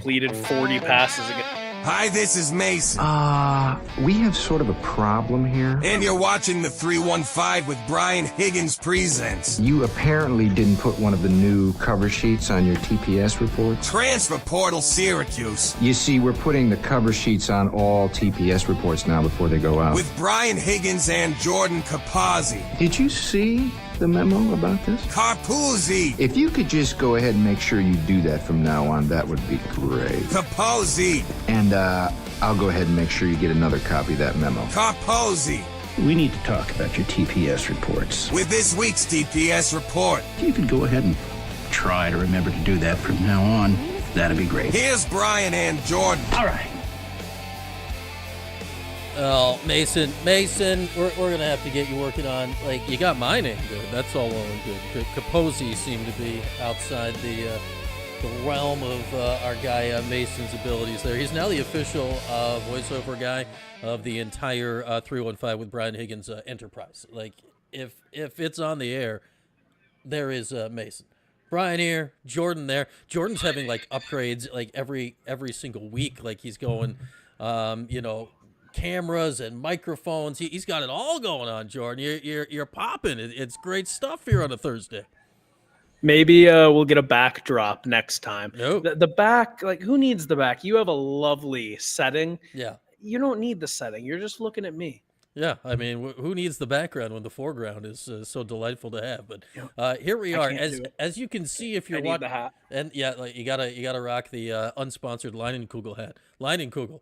completed 40 passes again. Hi, this is Mason. We have sort of a problem here. And you're watching the 315 with Brian Higgins Presents. You apparently didn't put one of the new cover sheets on your TPS reports. Transfer Portal Syracuse. You see, we're putting the cover sheets on all TPS reports now before they go out. With Brian Higgins and Jordan Capozzi. Did you see the memo about this? Capozzi. If you could just go ahead and make sure you do that from now on, that would be great. Capozzi. And I'll go ahead and make sure you get another copy of that memo. Capozzi. We need to talk about your TPS reports. With this week's TPS report. If you could go ahead and try to remember to do that from now on, that'd be great. Here's Brian and Jordan. All right. Oh, Mason, we're going to have to get you working on, like, you got my name good. That's all well and good. Capozzi seemed to be outside the realm of our guy Mason's abilities there. He's now the official voiceover guy of the entire 315 with Brian Higgins enterprise. Like, if it's on the air, there is Mason. Brian here, Jordan there. Jordan's having, like, upgrades, like, every single week. Like, he's going, cameras and microphones. He's got it all going on, Jordan. You're popping. It's great stuff here on a Thursday. Maybe we'll get a backdrop next time. Nope. The back, like, who needs the back? You have a lovely setting. Yeah. You don't need the setting. You're just looking at me. Yeah, I mean, who needs the background when the foreground is so delightful to have? But here we are, as you can see if you're watching. The hat. And yeah, like you gotta rock the unsponsored Leinenkugel hat. Leinenkugel.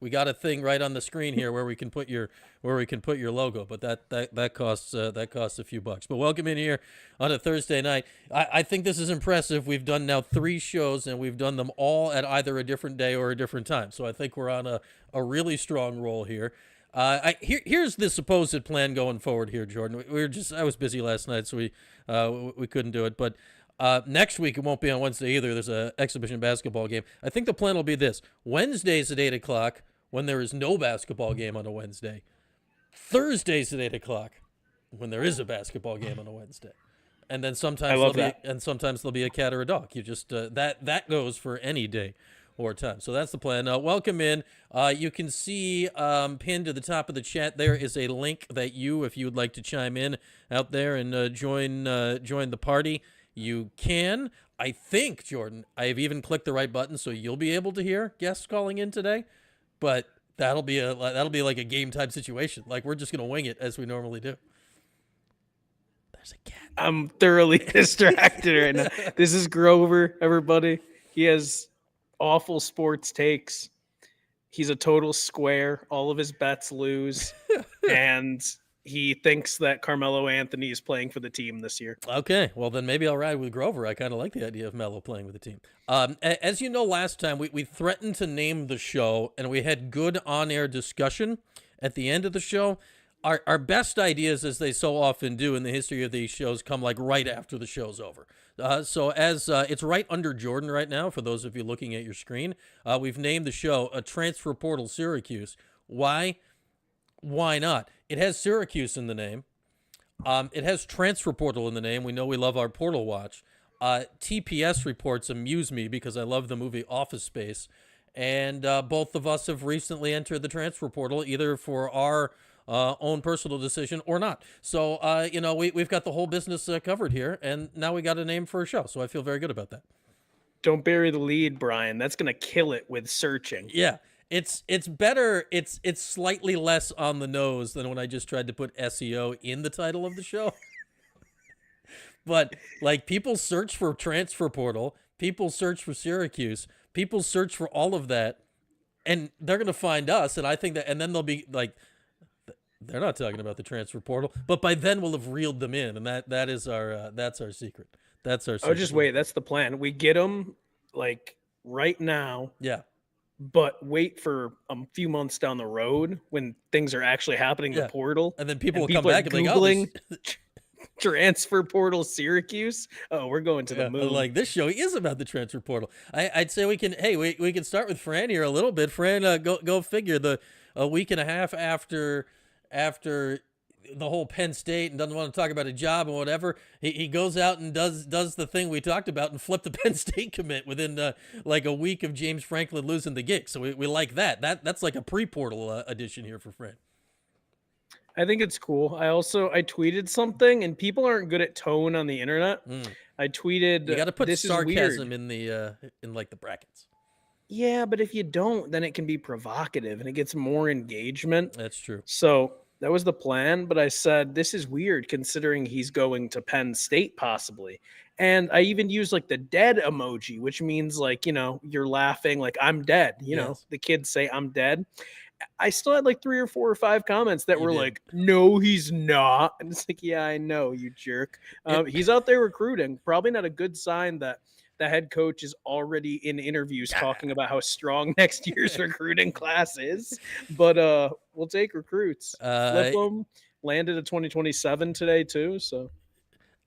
We got a thing right on the screen here where we can put your logo, but that costs a few bucks. But welcome in here on a Thursday night. I think this is impressive. We've done now 3 shows and we've done them all at either a different day or a different time. So I think we're on a really strong roll here. Here's the supposed plan going forward here, Jordan. I was busy last night, so we couldn't do it, but. Next week, it won't be on Wednesday either. There's an exhibition basketball game. I think the plan will be this. Wednesdays at 8 o'clock when there is no basketball game on a Wednesday. Thursdays at 8 o'clock when there is a basketball game on a Wednesday. And then sometimes there'll be a cat or a dog. You just that goes for any day or time. So that's the plan. Welcome in. You can see pinned to the top of the chat there is a link that if you would like to chime in out there and join the party. You can. I think, Jordan, I have even clicked the right button, so you'll be able to hear guests calling in today. But that'll be like a game type situation. Like we're just gonna wing it as we normally do. There's a cat. I'm thoroughly distracted right now. This is Grover, everybody. He has awful sports takes. He's a total square. All of his bets lose, and he thinks that Carmelo Anthony is playing for the team this year. Okay, well then maybe I'll ride with Grover. I kind of like the idea of Melo playing with the team. As you know, last time we threatened to name the show, and we had good on-air discussion at the end of the show. Our best ideas, as they so often do in the history of these shows, come like right after the show's over. So as it's right under Jordan right now, for those of you looking at your screen, we've named the show a Transfer Portal Syracuse. Why? Why not? It has Syracuse in the name. It has Transfer Portal in the name. We know we love our Portal Watch. TPS Reports amuse me because I love the movie Office Space. And both of us have recently entered the Transfer Portal, either for our own personal decision or not. So, we've got the whole business covered here. And now we got a name for a show. So I feel very good about that. Don't bury the lead, Brian. That's going to kill it with searching. Yeah. It's better. It's slightly less on the nose than when I just tried to put SEO in the title of the show. But like people search for Transfer Portal, people search for Syracuse, people search for all of that, and they're going to find us. And I think that, and then they'll be like, they're not talking about the Transfer Portal, but by then we'll have reeled them in, and that's our secret. That's our secret. Oh, just wait. That's the plan. We get them like right now. Yeah. But wait for a few months down the road when things are actually happening in the portal. And then people will come back and be like, Googling Transfer Portal Syracuse. Oh, we're going to the moon. Like this show is about the Transfer Portal. I'd say we can start with Fran here a little bit. Fran, go figure. A week and a half after the whole Penn State and doesn't want to talk about a job and whatever. He goes out and does the thing we talked about and flipped the Penn State commit within like a week of James Franklin losing the gig. So we like that. That's like a pre-portal edition here for Fran. I think it's cool. I tweeted something, and people aren't good at tone on the internet. I tweeted, you got to put this sarcasm in the in like the brackets. Yeah, but if you don't, then it can be provocative and it gets more engagement. That's true. So that was the plan, but I said, this is weird considering he's going to Penn State possibly. And I even used like the dead emoji, which means like, you're laughing, like I'm dead. The kids say I'm dead. I still had like 3 or 4 or 5 comments that were like, no, he's not. And it's like, yeah, I know, you jerk. He's out there recruiting. Probably not a good sign that the head coach is already in interviews talking about how strong next year's recruiting class is. But we'll take recruits. Flip them. Landed a 2027 today too. So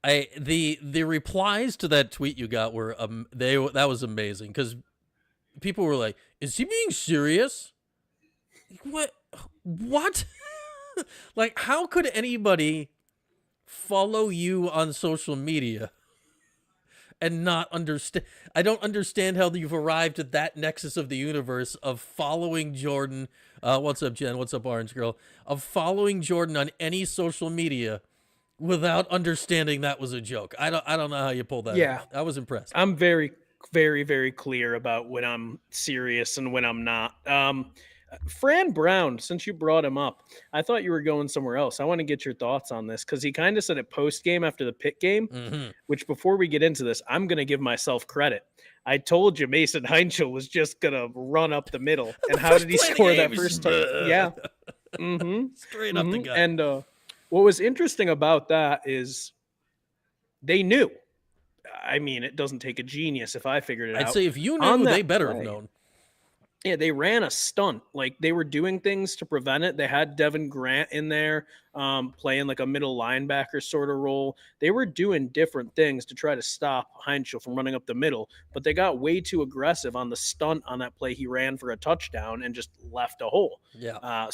the replies to that tweet you got were that was amazing because people were like, is he being serious? What? Like, how could anybody follow you on social media and not understand? I don't understand how you've arrived at that nexus of the universe of following Jordan. What's up, Jen? What's up, Orange Girl? Of following Jordan on any social media without understanding that was a joke. I don't know how you pulled that off. I was impressed. I'm very, very, very clear about when I'm serious and when I'm not. Fran Brown, since you brought him up, I thought you were going somewhere else. I want to get your thoughts on this because he kind of said it post game after the Pitt game, which before we get into this, I'm going to give myself credit. I told you Mason Heinzel was just going to run up the middle. And how did he score that first time? Yeah. Straight up the gut. And what was interesting about that is they knew. I mean, it doesn't take a genius if I figured it out. I'd say if you knew, they better have known. Yeah, they ran a stunt. Like, they were doing things to prevent it. They had Devin Grant in there playing like a middle linebacker sort of role. They were doing different things to try to stop Heinzel from running up the middle, but they got way too aggressive on the stunt on that play. He ran for a touchdown and just left a hole. Yeah.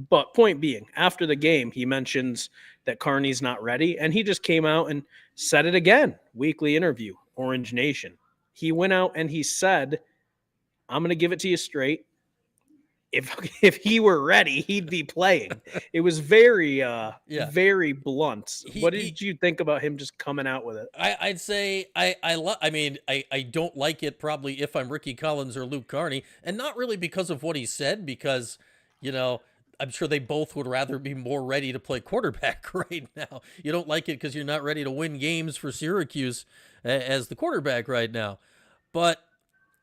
But point being, after the game, he mentions that Carney's not ready, and he just came out and said it again. Weekly interview, Orange Nation. He went out and he said, I'm going to give it to you straight. If he were ready, he'd be playing. It was very, very blunt. What did you think about him just coming out with it? I'd say I don't like it probably if I'm Ricky Collins or Luke Carney, and not really because of what he said, because, I'm sure they both would rather be more ready to play quarterback right now. You don't like it because you're not ready to win games for Syracuse as the quarterback right now. But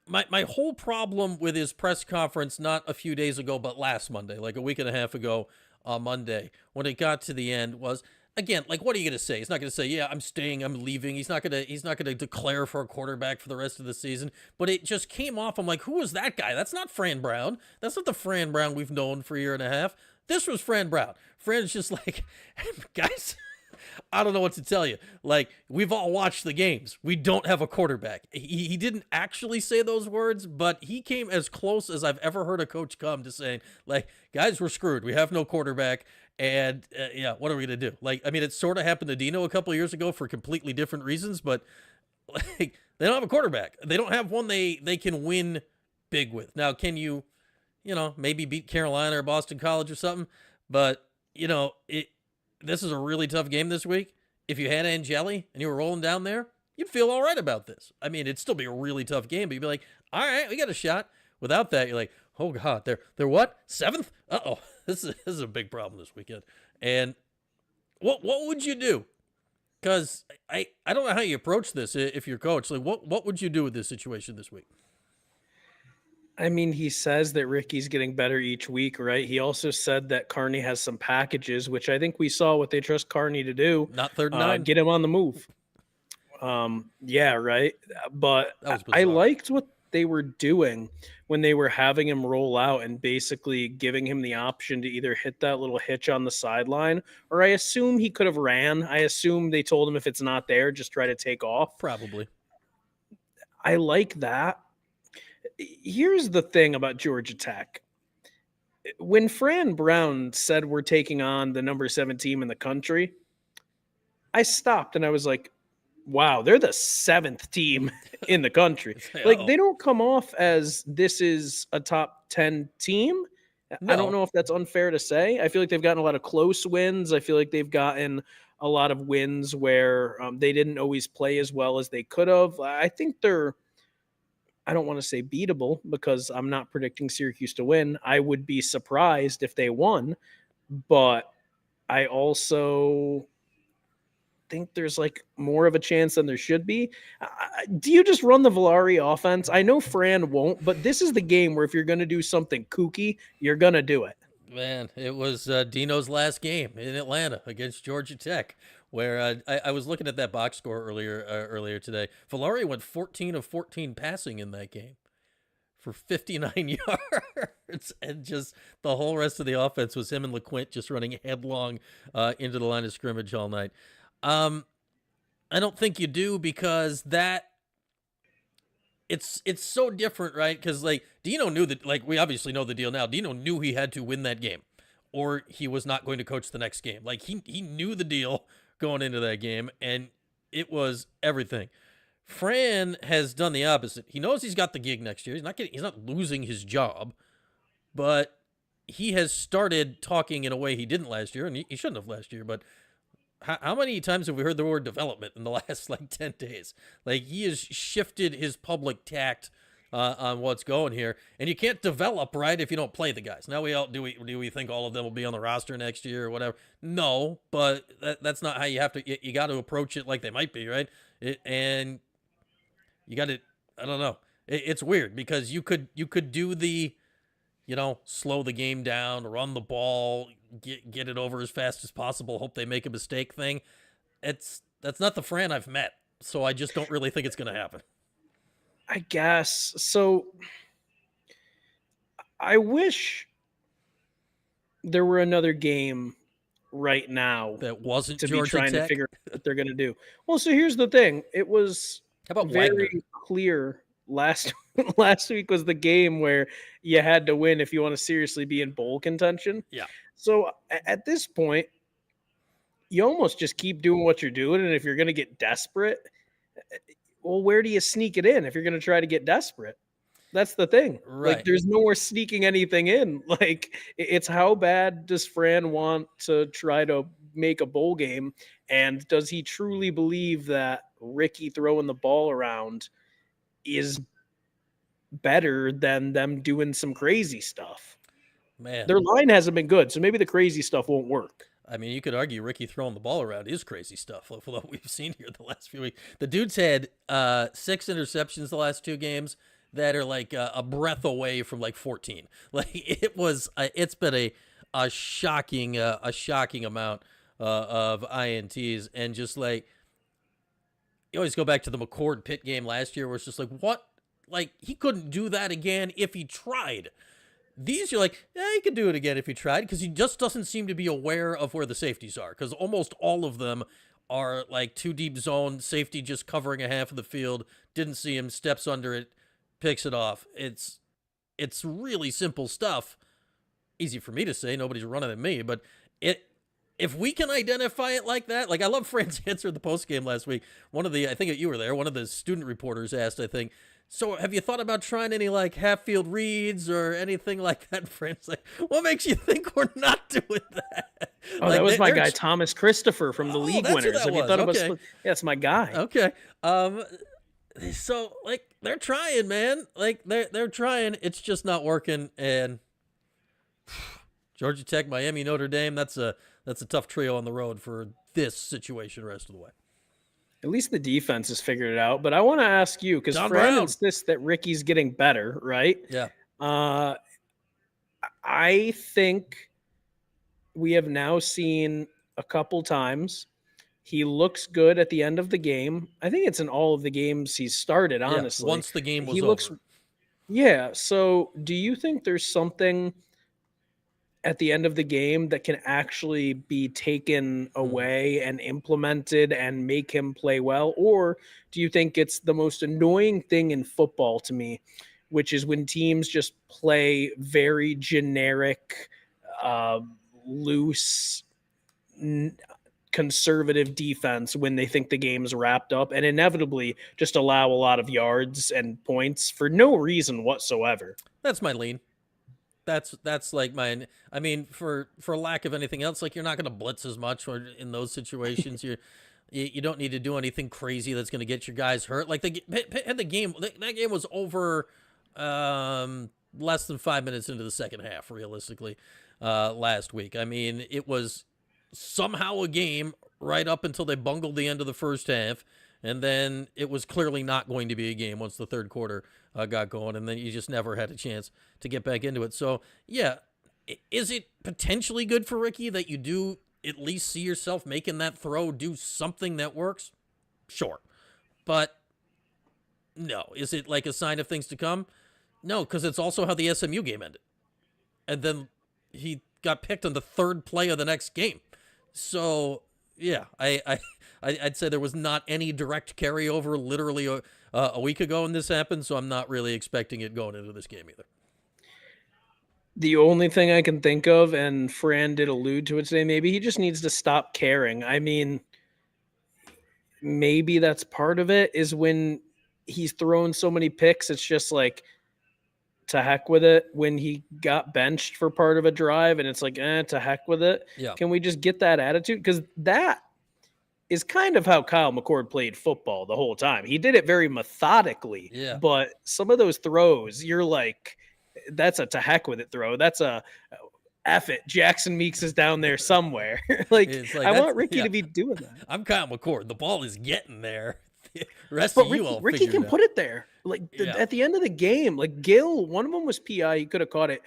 my whole problem with his press conference, not a few days ago, but last Monday, like a week and a half ago on Monday, when it got to the end was, again, like, what are you going to say? He's not going to say, yeah, I'm staying, I'm leaving. He's not going to declare for a quarterback for the rest of the season. But it just came off. I'm like, who was that guy? That's not Fran Brown. That's not the Fran Brown we've known for a year and a half. This was Fran Brown. Fran's just like, guys, I don't know what to tell you. Like, we've all watched the games. We don't have a quarterback. He didn't actually say those words, but he came as close as I've ever heard a coach come to saying, like, guys, we're screwed. We have no quarterback. And, what are we going to do? Like, I mean, it sort of happened to Dino a couple of years ago for completely different reasons, but, like, they don't have a quarterback. They don't have one they can win big with. Now, can you, maybe beat Carolina or Boston College or something? But, this is a really tough game this week. If you had Angeli and you were rolling down there, you'd feel all right about this. I mean, it'd still be a really tough game, but you'd be like, all right, we got a shot. Without that, you're like, oh, God, they're what? 7th? Uh-oh, this is a big problem this weekend. And what would you do? Because I don't know how you approach this if you're coach. Like, what would you do with this situation this week? I mean, he says that Ricky's getting better each week, right? He also said that Carney has some packages, which I think we saw what they trust Carney to do. Not 3rd and 9. Get him on the move. Yeah, right. But I liked what they were doing when they were having him roll out and basically giving him the option to either hit that little hitch on the sideline, or I assume he could have ran. I assume they told him if it's not there, just try to take off. Probably. I like that. Here's the thing about Georgia Tech. when Fran Brown said we're taking on the number 7 team in the country, I stopped and I was like, wow, they're the 7th team in the country. Like, they don't come off as this is a top 10 team. I don't know if that's unfair to say. I feel like they've gotten a lot of close wins. I feel like they've gotten a lot of wins where they didn't always play as well as they could have. I think I don't want to say beatable because I'm not predicting Syracuse to win. I would be surprised if they won, but I also think there's like more of a chance than there should be. Do you just run the Valari offense? I know Fran won't, but this is the game where if you're going to do something kooky, you're going to do it. Man, it was Dino's last game in Atlanta against Georgia Tech, where I was looking at that box score earlier today. Valari went 14 of 14 passing in that game for 59 yards, and just the whole rest of the offense was him and LeQuint just running headlong into the line of scrimmage all night. I don't think you do, because it's so different, right? Because like Dino knew that, like, we obviously know the deal now. Dino knew he had to win that game, or he was not going to coach the next game. Like he knew the deal going into that game, and it was everything. Fran has done the opposite. He knows he's got the gig next year. He's not losing his job, but he has started talking in a way he didn't last year, and he shouldn't have last year, but how many times have we heard the word development in the last like 10 days? Like, he has shifted his public tact on what's going here, and you can't develop right if you don't play the guys. Now do we think all of them will be on the roster next year or whatever? No, but that's not how you have to. You got to approach it like they might be, right? And you got to. I don't know. It's weird because you could do the, slow the game down, run the ball, get it over as fast as possible, hope they make a mistake thing. That's not the Fran I've met, so I just don't really think it's going to happen. I guess. So I wish there were another game right now that wasn't to Georgia be trying Tech? to figure out what they're going to do. Well, so here's the thing. It was How about very Wagner? clear last week was the game where you had to win if you want to seriously be in bowl contention. Yeah. So at this point, you almost just keep doing what you're doing, and if you're going to get desperate, well, where do you sneak it in if you're going to try to get desperate? That's the thing. Right. Like, there's nowhere sneaking anything in. Like, it's how bad does Fran want to try to make a bowl game, and does he truly believe that Ricky throwing the ball around is better than them doing some crazy stuff? Man, their line hasn't been good, so maybe the crazy stuff won't work. I mean, you could argue Ricky throwing the ball around is crazy stuff, with what we've seen here the last few weeks. The dude's had 6 interceptions the last 2 games that are like a breath away from like 14. Like, it's been a shocking amount of INTs, and just like, you always go back to the McCord Pitt game last year, where it's just like, what? Like, he couldn't do that again if he tried. These, you're like, yeah, he could do it again if he tried, because he just doesn't seem to be aware of where the safeties are, because almost all of them are like 2 deep zone, safety just covering a half of the field, didn't see him, steps under it, picks it off. It's really simple stuff. Easy for me to say, nobody's running at me, but if we can identify it like that, like, I love Fran's answer at the postgame last week. I think you were there, one of the student reporters asked, I think, so have you thought about trying any like half-field reads or anything like that? Friends, like, what makes you think we're not doing that? Oh, like, that was my guy, Thomas Christopher from the League Winners. Have you thought about? Yeah, that's my guy. Okay. So like, they're trying, man. Like, they're trying. It's just not working. And Georgia Tech, Miami, Notre Dame. That's a tough trio on the road for this situation the rest of the way. At least the defense has figured it out. But I want to ask you, because Fran insists that Ricky's getting better, right? Yeah. I think we have now seen a couple times he looks good at the end of the game. I think it's in all of the games he's started, honestly. Yeah, once the game was over. Yeah. So do you think there's something at the end of the game that can actually be taken away and implemented and make him play well? Or do you think it's the most annoying thing in football to me which is when teams just play very generic, loose, conservative defense when they think the game's wrapped up, and inevitably just allow a lot of yards and points for no reason whatsoever. That's my lean. That's like my. I mean, for lack of anything else, like you're not going to blitz as much, or in those situations, you don't need to do anything crazy that's going to get your guys hurt. Like the game, that game was over less than 5 minutes into the second half, realistically, last week. I mean, it was somehow a game right up until they bungled the end of the first half, and then it was clearly not going to be a game once the third quarter got going, and then you just never had a chance to get back into it. So, yeah, is it potentially good for Ricky that you do at least see yourself making that throw, do something that works? Sure. But no. Is it like a sign of things to come? No, because it's also how the SMU game ended. And then he got picked on the third play of the next game. So, yeah, I'd say there was not any direct carryover literally a week ago when this happened, so I'm not really expecting it going into this game either. The only thing I can think of, and Fran did allude to it today, maybe he just needs to stop caring. I mean, maybe that's part of it, is when he's thrown so many picks, it's just like, to heck with it. When he got benched for part of a drive and it's like, to heck with it. Yeah. Can we just get that attitude? Because that is kind of how Kyle McCord played football the whole time. He did it very methodically. Yeah. But some of those throws, you're like, that's a to heck with it throw. That's a F it. Jackson Meeks is down there somewhere. like I want Ricky to be doing that. I'm Kyle McCord. The ball is getting there. Rest but of you all Ricky can put it there. Like at the end of the game, like Gill, one of them was PI. He could have caught it.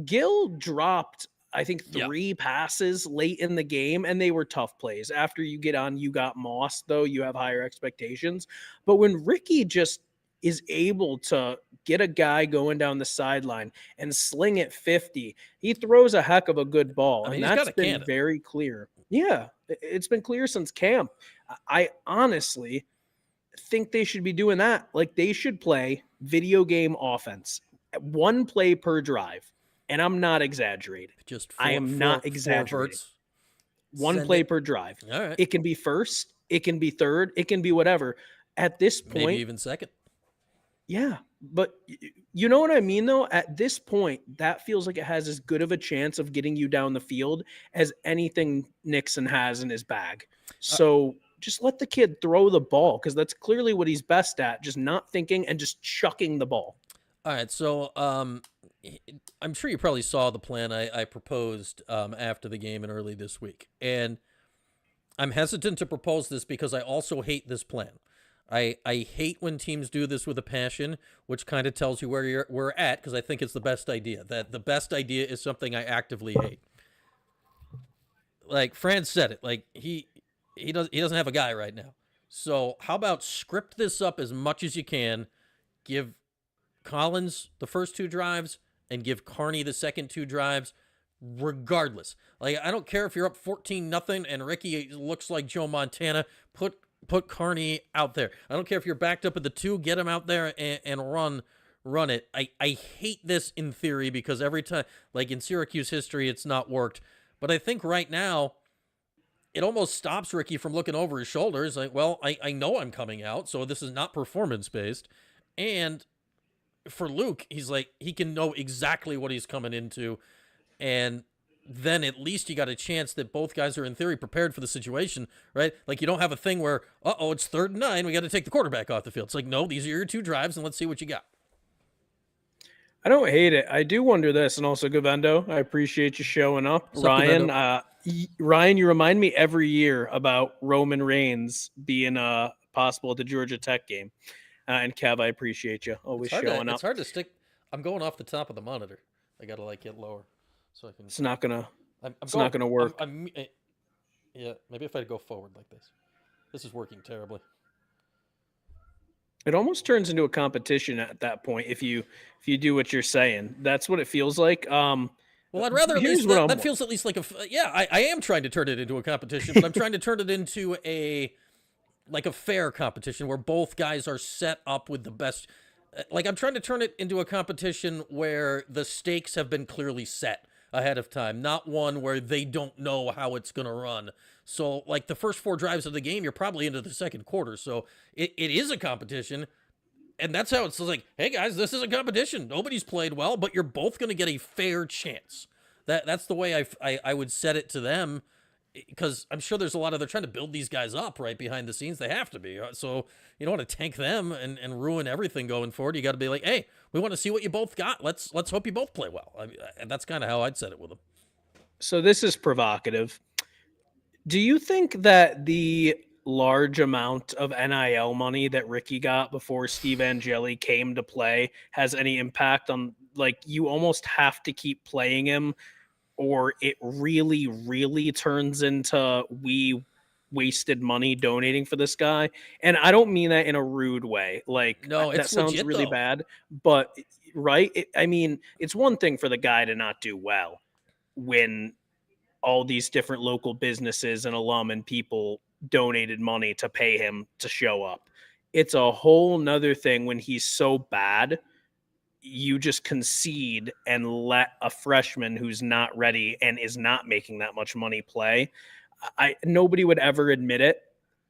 Gill dropped, I think, 3 passes late in the game, and they were tough plays. After you get on, you got Moss, though, you have higher expectations. But when Ricky just is able to get a guy going down the sideline and sling it 50, he throws a heck of a good ball. I mean, and that's been very clear. Yeah, it's been clear since camp. I honestly think they should be doing that. Like, they should play video game offense, 1 play per drive. And I'm not exaggerating. I am not exaggerating. 1 play per drive. All right. It can be first. It can be third. It can be whatever. At this point, maybe even second. Yeah, but you know what I mean, though? At this point, that feels like it has as good of a chance of getting you down the field as anything Nixon has in his bag. So just let the kid throw the ball, because that's clearly what he's best at, just not thinking and just chucking the ball. All right, so I'm sure you probably saw the plan I proposed after the game and early this week. And I'm hesitant to propose this because I also hate this plan. I hate when teams do this with a passion, which kind of tells you where we're at, because I think it's the best idea. That the best idea is something I actively hate. Like Fran said it, like he doesn't have a guy right now. So how about script this up as much as you can, give Collins the first 2 drives and give Carney the second 2 drives, regardless. Like, I don't care if you're up 14-0 and Ricky looks like Joe Montana, put Carney out there. I don't care if you're backed up at the 2, get him out there and run it. I hate this in theory, because every time, like in Syracuse history, it's not worked. But I think right now, it almost stops Ricky from looking over his shoulders. Like, well, I know I'm coming out, so this is not performance-based. And for Luke, he's like, he can know exactly what he's coming into. And then at least you got a chance that both guys are in theory prepared for the situation, right? Like, you don't have a thing where, it's 3rd and 9, we got to take the quarterback off the field. It's like, no, these are your 2 drives, and let's see what you got. I don't hate it. I do wonder this, and also Govendo, I appreciate you showing up. Ryan, you remind me every year about Roman Reigns being possible at the Georgia Tech game. And Kev, I appreciate you always showing up. It's hard to stick. I'm going off the top of the monitor. I got to get lower so I can. It's not gonna. Not gonna work. Yeah, maybe if I go forward like this. This is working terribly. It almost turns into a competition at that point if you do what you're saying. That's what it feels like. Well, I'd rather at least that feels at least like I am trying to turn it into a competition, but I'm trying to turn it into a fair competition where both guys are set up with the best Like, I'm trying to turn it into a competition where the stakes have been clearly set ahead of time, not one where they don't know how it's going to run. So, like, the first 4 drives of the game, you're probably into the second quarter. So it is a competition. And that's how it's like, hey, guys, this is a competition. Nobody's played well, but you're both going to get a fair chance. That's the way I would set it to them, because I'm sure there's a lot of, they're trying to build these guys up right behind the scenes. They have to be. So you don't want to tank them and ruin everything going forward. You got to be like, hey, we want to see what you both got. Let's hope you both play well. I mean, and that's kind of how I'd set it with them. So this is provocative. Do you think that the large amount of NIL money that Ricky got before Steve Angeli came to play has any impact on, like, you almost have to keep playing him, or it really, really turns into we wasted money donating for this guy? And I don't mean that in a rude way. Like, No, that it's sounds legit, really though. bad, but right? I mean, it's one thing for the guy to not do well when all these different local businesses and alum and people donated money to pay him to show up. It's a whole nother thing when he's so bad, you just concede and let a freshman who's not ready and is not making that much money play. Nobody would ever admit it.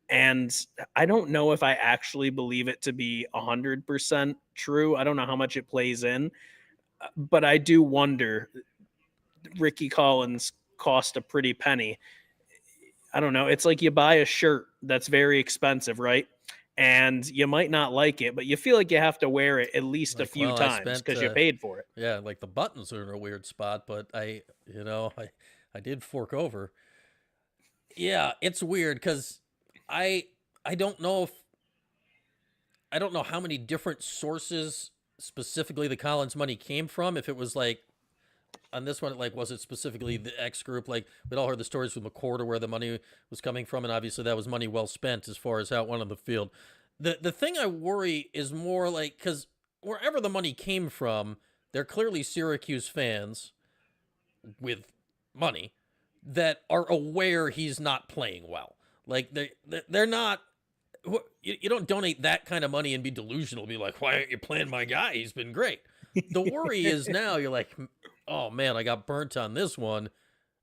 And I don't know if I actually believe it to be 100% true. I don't know how much it plays in, but I do wonder. Ricky Collins cost a pretty penny. I don't know. It's like you buy a shirt that's very expensive, right? And you might not like it, but you feel like you have to wear it at least a Like, few well, I times spent, because you paid for it. yeah, like the buttons are in a weird spot, but I did fork over. Yeah, it's weird because I I don't know if I don't know how many different sources specifically the Collins money came from. If it was like on this one, like, was it specifically the X group? Like, we'd all heard the stories with McCorder where the money was coming from, and obviously that was money well spent as far as how it went on the field. The thing I worry is more like, because wherever the money came from, they're clearly Syracuse fans with money that are aware he's not playing well. Like, they're not. You don't donate that kind of money and be delusional. Be like, why aren't you playing my guy? He's been great. The worry is now you're like, oh man, I got burnt on this one.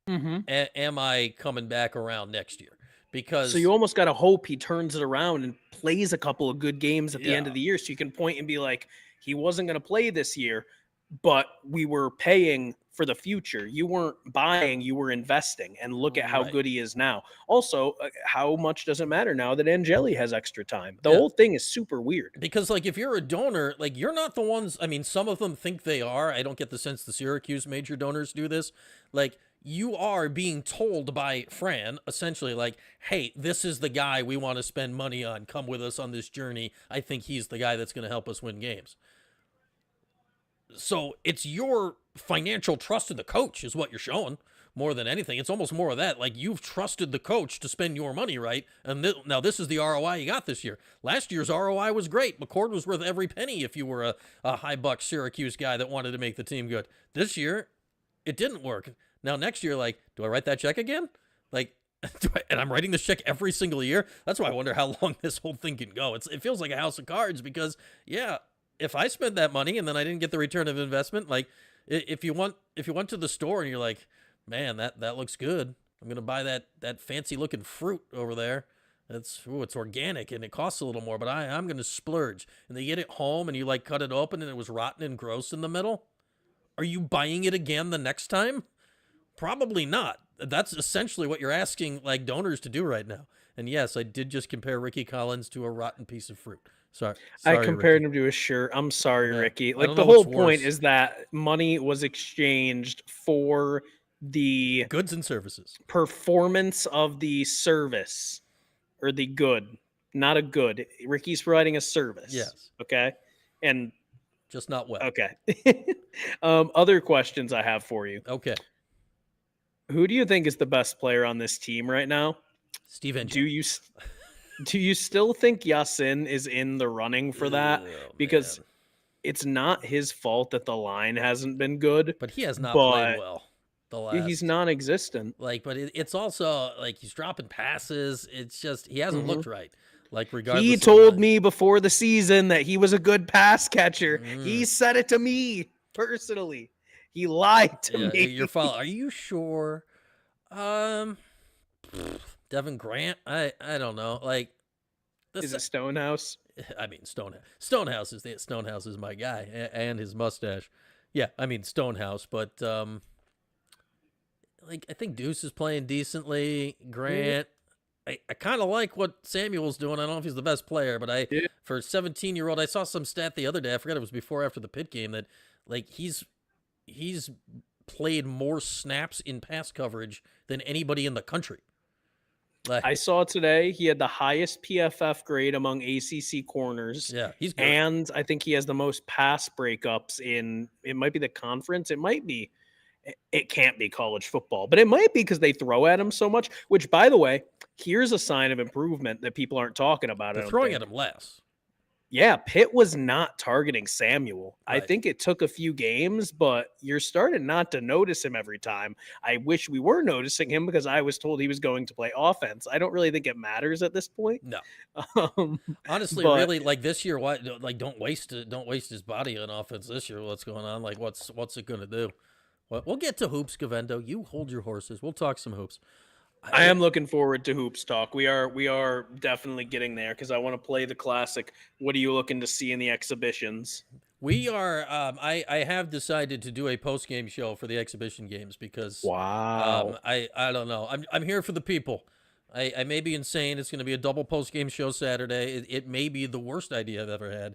Mm-hmm. Am I coming back around next year? Because So you almost got to hope he turns it around and plays a couple of good games at the end Yeah. of the year, so you can point and be like, he wasn't going to play this year, but we were paying for the future. You weren't buying, you were investing, and look at how Right. good he is now. Also, how much does it matter now that Angeli has extra time? The Yeah. whole thing is super weird. Because, like, if you're a donor, like, you're not the ones. I mean, some of them think they are. I don't get the sense the Syracuse major donors do this. Like, you are being told by Fran, essentially, like, hey, this is the guy we want to spend money on. Come with us on this journey. I think he's the guy that's going to help us win games. So it's your financial trust in the coach is what you're showing more than anything. It's almost more of that. Like, you've trusted the coach to spend your money, right? And now this is the ROI you got this year. Last year's ROI was great. McCord was worth every penny if you were a high buck Syracuse guy that wanted to make the team good. This year, it didn't work. Now next year, like, do I write that check again? Like, and I'm writing this check every single year. That's why I wonder how long this whole thing can go. It feels like a house of cards because, yeah, if I spent that money and then I didn't get the return of investment, like, if you went to the store and you're like, man, that looks good, I'm gonna buy that fancy looking fruit over there. It's organic and it costs a little more, but I'm gonna splurge. And they get it home and you, like, cut it open and it was rotten and gross in the middle. Are you buying it again the next time? Probably not. That's essentially what you're asking, like, donors to do right now. And yes, I did just compare Ricky Collins to a rotten piece of fruit. Sorry, I compared Ricky. him to a shirt. I'm sorry, Yeah. Ricky. I Like, don't the know what's whole point worse. is that money was exchanged for the Goods and services. performance of the service, or the good, not a good. Ricky's providing a service. Yes. Okay. And Just not well. okay. Other questions I have for you. Okay. Who do you think is the best player on this team right now? Steve Angel. Do you still think Yasin is in the running for that? Because it's not his fault that the line hasn't been good, but he has not but played well. The last. he's non-existent. Like, but it's also like he's dropping passes. It's just he hasn't looked right. Like regardless, he of told the me before the season that he was a good pass catcher. He Mm. said it to me personally. He lied to Yeah, me. your follow. Are you sure? Um, Devin Grant. I don't know. Like Is this. it Stonehouse? I mean, Stonehouse is my guy, and his mustache. Yeah, I mean Stonehouse, but like I think Deuce is playing decently. Grant. I kind of like what Samuel's doing. I don't know if he's the best player, but Yeah. for a 17-year-old, I saw some stat the other day. I forgot it was before or after the Pitt game that like he's played more snaps in pass coverage than anybody in the country. Like, I saw today he had the highest PFF grade among ACC corners. yeah, he's good. And I think he has the most pass breakups in, it might be the conference. It might be, it can't be college football, but it might be because they throw at him so much, which, by the way, here's a sign of improvement that people aren't talking about. They're throwing at him less. Yeah, Pitt was not targeting Samuel. I Right. think it took a few games, but you're starting not to notice him every time. I wish we were noticing him because I was told he was going to play offense. I don't really think it matters at this point. No. Um, Honestly, but- really, like this year, why like don't waste his body on offense this year. What's going on? Like, what's it gonna do? Well, we'll get to hoops, Gavendo. You hold your horses. We'll talk some hoops. I am looking forward to hoops talk. We are definitely getting there because I want to play the classic. What are you looking to see in the exhibitions? We are. I have decided to do a post game show for the exhibition games because Wow. I don't know. I'm here for the people. I may be insane. It's going to be a double post game show Saturday. It may be the worst idea I've ever had.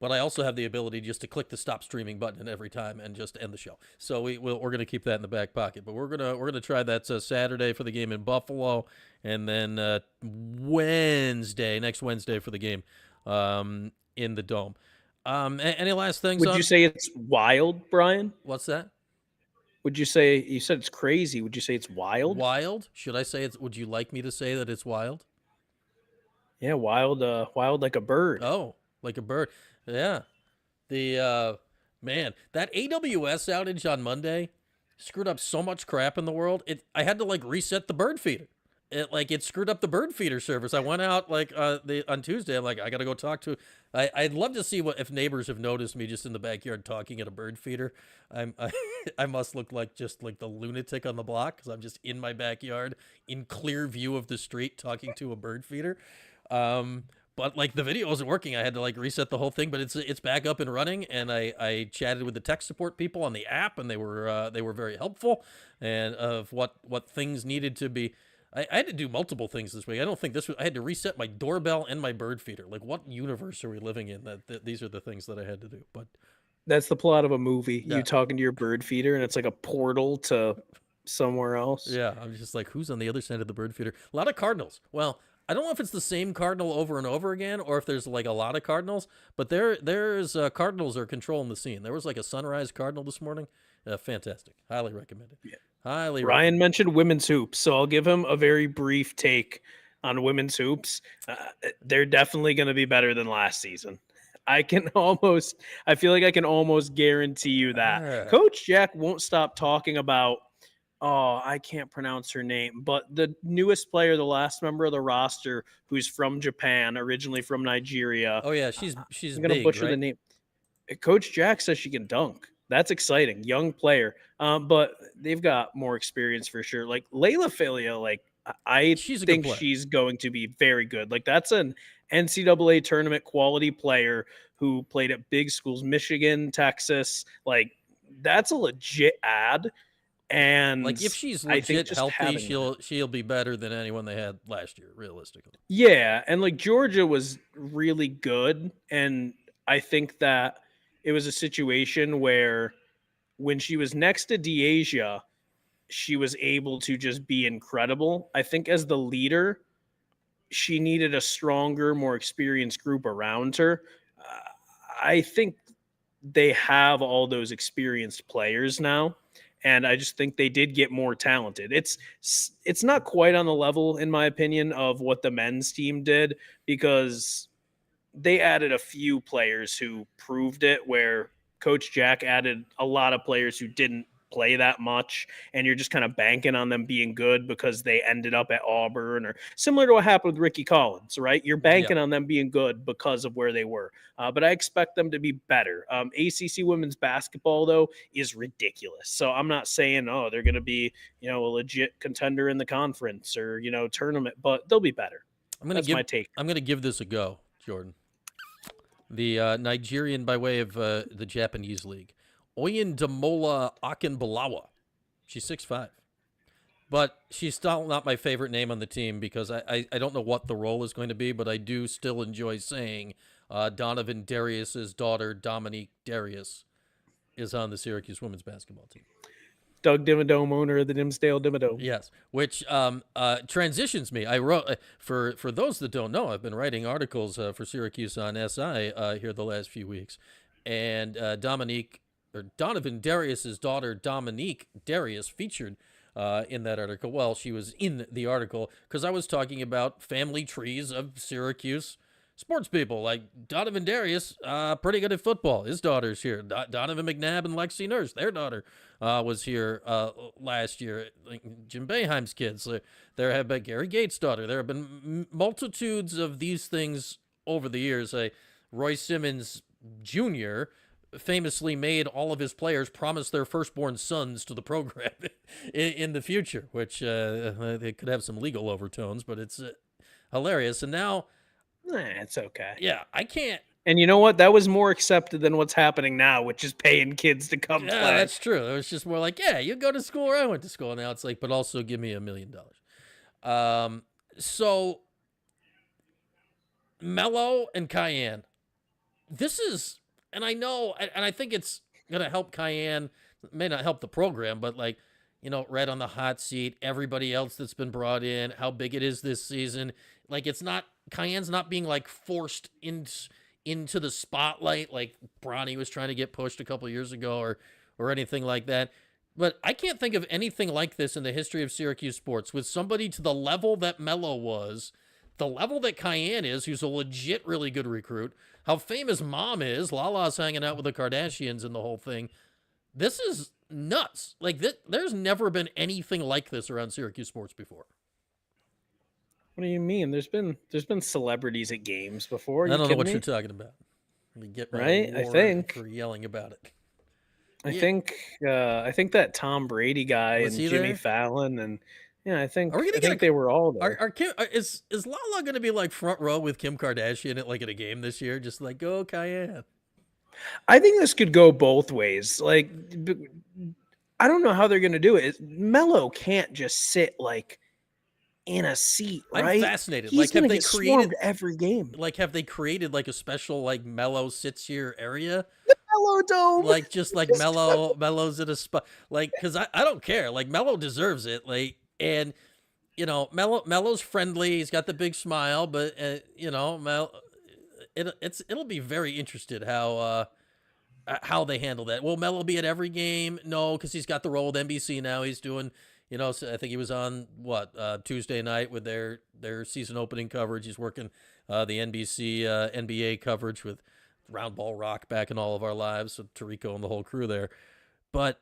But I also have the ability just to click the stop streaming button every time and just end the show. So we're going to keep that in the back pocket. But we're gonna try that Saturday for the game in Buffalo, and then next Wednesday for the game in the Dome. Any last things? Would you say it's wild, Brian? What's that? Would you say, you said it's crazy? Would you say it's wild? Wild? Should I say it's? Would you like me to say that it's wild? Yeah, wild. Wild like a bird. Oh, like a bird. Yeah. The man, that AWS outage on Monday screwed up so much crap in the world. I had to like reset the bird feeder. It screwed up the bird feeder service. I went out like on Tuesday. I'm like, I gotta go talk to. I'd love to see if neighbors have noticed me just in the backyard talking at a bird feeder. I must look like just like the lunatic on the block because I'm just in my backyard in clear view of the street talking to a bird feeder. But like the video wasn't working. I had to like reset the whole thing, but it's back up and running. And I chatted with the tech support people on the app, and they were very helpful and of what things needed to be. I had to do multiple things this week. I don't think I had to reset my doorbell and my bird feeder. Like, what universe are we living in that these are the things that I had to do? But That's the plot of a movie. Yeah. You talking to your bird feeder, and it's like a portal to somewhere else. yeah, I'm just like, who's on the other side of the bird feeder? A lot of cardinals. Well, I don't know if it's the same cardinal over and over again, or if there's like a lot of cardinals. But there's cardinals are controlling the scene. There was like a sunrise cardinal this morning. Fantastic. Highly recommended. Yeah. Highly. Ryan mentioned women's hoops, so I'll give him a very brief take on women's hoops. They're definitely going to be better than last season. I feel like I can almost guarantee you that. Coach Jack won't stop talking about, I can't pronounce her name, but the newest player, the last member of the roster who's from Japan, originally from Nigeria. Oh yeah, she's I'm going to butcher right? the name. Coach Jack says she can dunk. That's exciting. Young player. But they've got more experience for sure. Like Layla Filia, like I think she's going to be very good. Like that's an NCAA tournament quality player who played at big schools, Michigan, Texas. Like that's a legit ad. And like if she's legit healthy, she'll be better than anyone they had last year, realistically. Yeah, and like Georgia was really good, and I think that it was a situation where when she was next to DeAsia, she was able to just be incredible. I think as the leader, she needed a stronger, more experienced group around her. I think they have all those experienced players now, and I just think they did get more talented. It's not quite on the level, in my opinion, of what the men's team did because they added a few players who proved it, where Coach Jack added a lot of players who didn't play that much, and you're just kind of banking on them being good because they ended up at Auburn, or similar to what happened with Ricky Collins, right? You're banking on them being good because of where they were. But I expect them to be better. ACC women's basketball, though, is ridiculous. So I'm not saying, they're going to be, a legit contender in the conference or, tournament, but they'll be better. That's my take. I'm going to give this a go, Jordan. The Nigerian by way of the Japanese league, Oyindamola Akinbalawa. She's 6'5". But she's still not my favorite name on the team because I don't know what the role is going to be, but I do still enjoy saying Donovan Darius's daughter, Dominique Darius, is on the Syracuse women's basketball team. Doug Dimmadome, owner of the Dimsdale Dimmadome. Yes, which transitions me. I wrote, for those that don't know, I've been writing articles for Syracuse on SI here the last few weeks. And Donovan Darius's daughter, Dominique Darius, featured in that article. Well, she was in the article because I was talking about family trees of Syracuse sports people. Like Donovan Darius, pretty good at football. His daughter's here. Donovan McNabb and Lexi Nurse, their daughter, was here last year. Like Jim Boeheim's kids. There have been Gary Gates' daughter. There have been multitudes of these things over the years. Roy Simmons Jr. famously made all of his players promise their firstborn sons to the program in the future, which they could have some legal overtones, but it's hilarious. And now, it's okay. Yeah, I can't. And you know what? That was more accepted than what's happening now, which is paying kids to come play. Yeah, that's true. It was just more like, yeah, you go to school where I went to school. Now it's like, but also give me $1 million. So Melo and Cayenne, this is, and I know, and I think it's going to help Cayenne. It may not help the program, but like, Red on the hot seat, everybody else that's been brought in, how big it is this season. Like, it's not, Cayenne's not being like forced into the spotlight like Bronny was trying to get pushed a couple years ago or anything like that. But I can't think of anything like this in the history of Syracuse sports with somebody to the level that Melo was, the level that Cayenne is, who's a legit really good recruit, how famous Mom is, Lala's hanging out with the Kardashians and the whole thing. This is nuts. Like, there's never been anything like this around Syracuse sports before. What do you mean? There's been celebrities at games before. I don't know what you're talking about. You get right? I think for yelling about it. I think that Tom Brady guy and Jimmy there? Fallon and I think Are we gonna they were all there. Is Lala going to be like front row with Kim Kardashian at a game this year? Just like, go Cayenne. I think this could go both ways. Like, I don't know how they're going to do it. Melo can't just sit like in a seat, right? I'm fascinated. He's have they created every game? Like, have they created like a special like Melo sits here area? The Melo Dome. Like just like Melo's in a spot. Like, because I don't care. Like Melo deserves it. Like, and Melo's friendly. He's got the big smile, but it'll be very interested how they handle that. Will Melo be at every game? No, because he's got the role with NBC now. He's doing. I think he was on Tuesday night with their season opening coverage. He's working the NBC NBA coverage with Round Ball Rock back in all of our lives, with Tarico and the whole crew there. But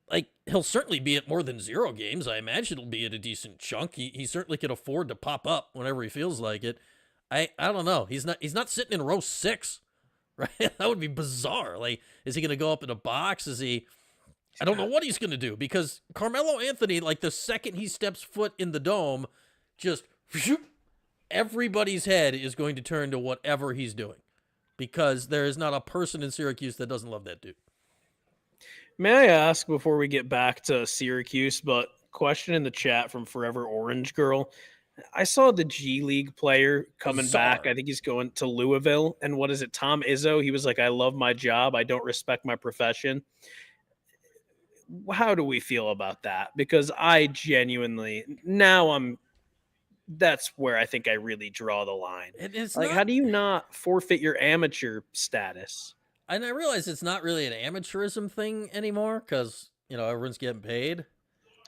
like, he'll certainly be at more than 0 games. I imagine he'll be at a decent chunk. He certainly can afford to pop up whenever he feels like it. I don't know. He's not sitting in row 6, right? That would be bizarre. Like, is he going to go up in a box? Is he? I don't know what he's going to do, because Carmelo Anthony, like the second he steps foot in the dome, just everybody's head is going to turn to whatever he's doing, because there is not a person in Syracuse that doesn't love that dude. May I ask before we get back to Syracuse, but question in the chat from Forever Orange Girl. I saw the G League player coming back. I think he's going to Louisville. And what is it? Tom Izzo. He was like, I love my job. I don't respect my profession. How do we feel about that? Because I genuinely that's where I think I really draw the line. It's like, not, how do you not forfeit your amateur status? And I realize it's not really an amateurism thing anymore, because everyone's getting paid.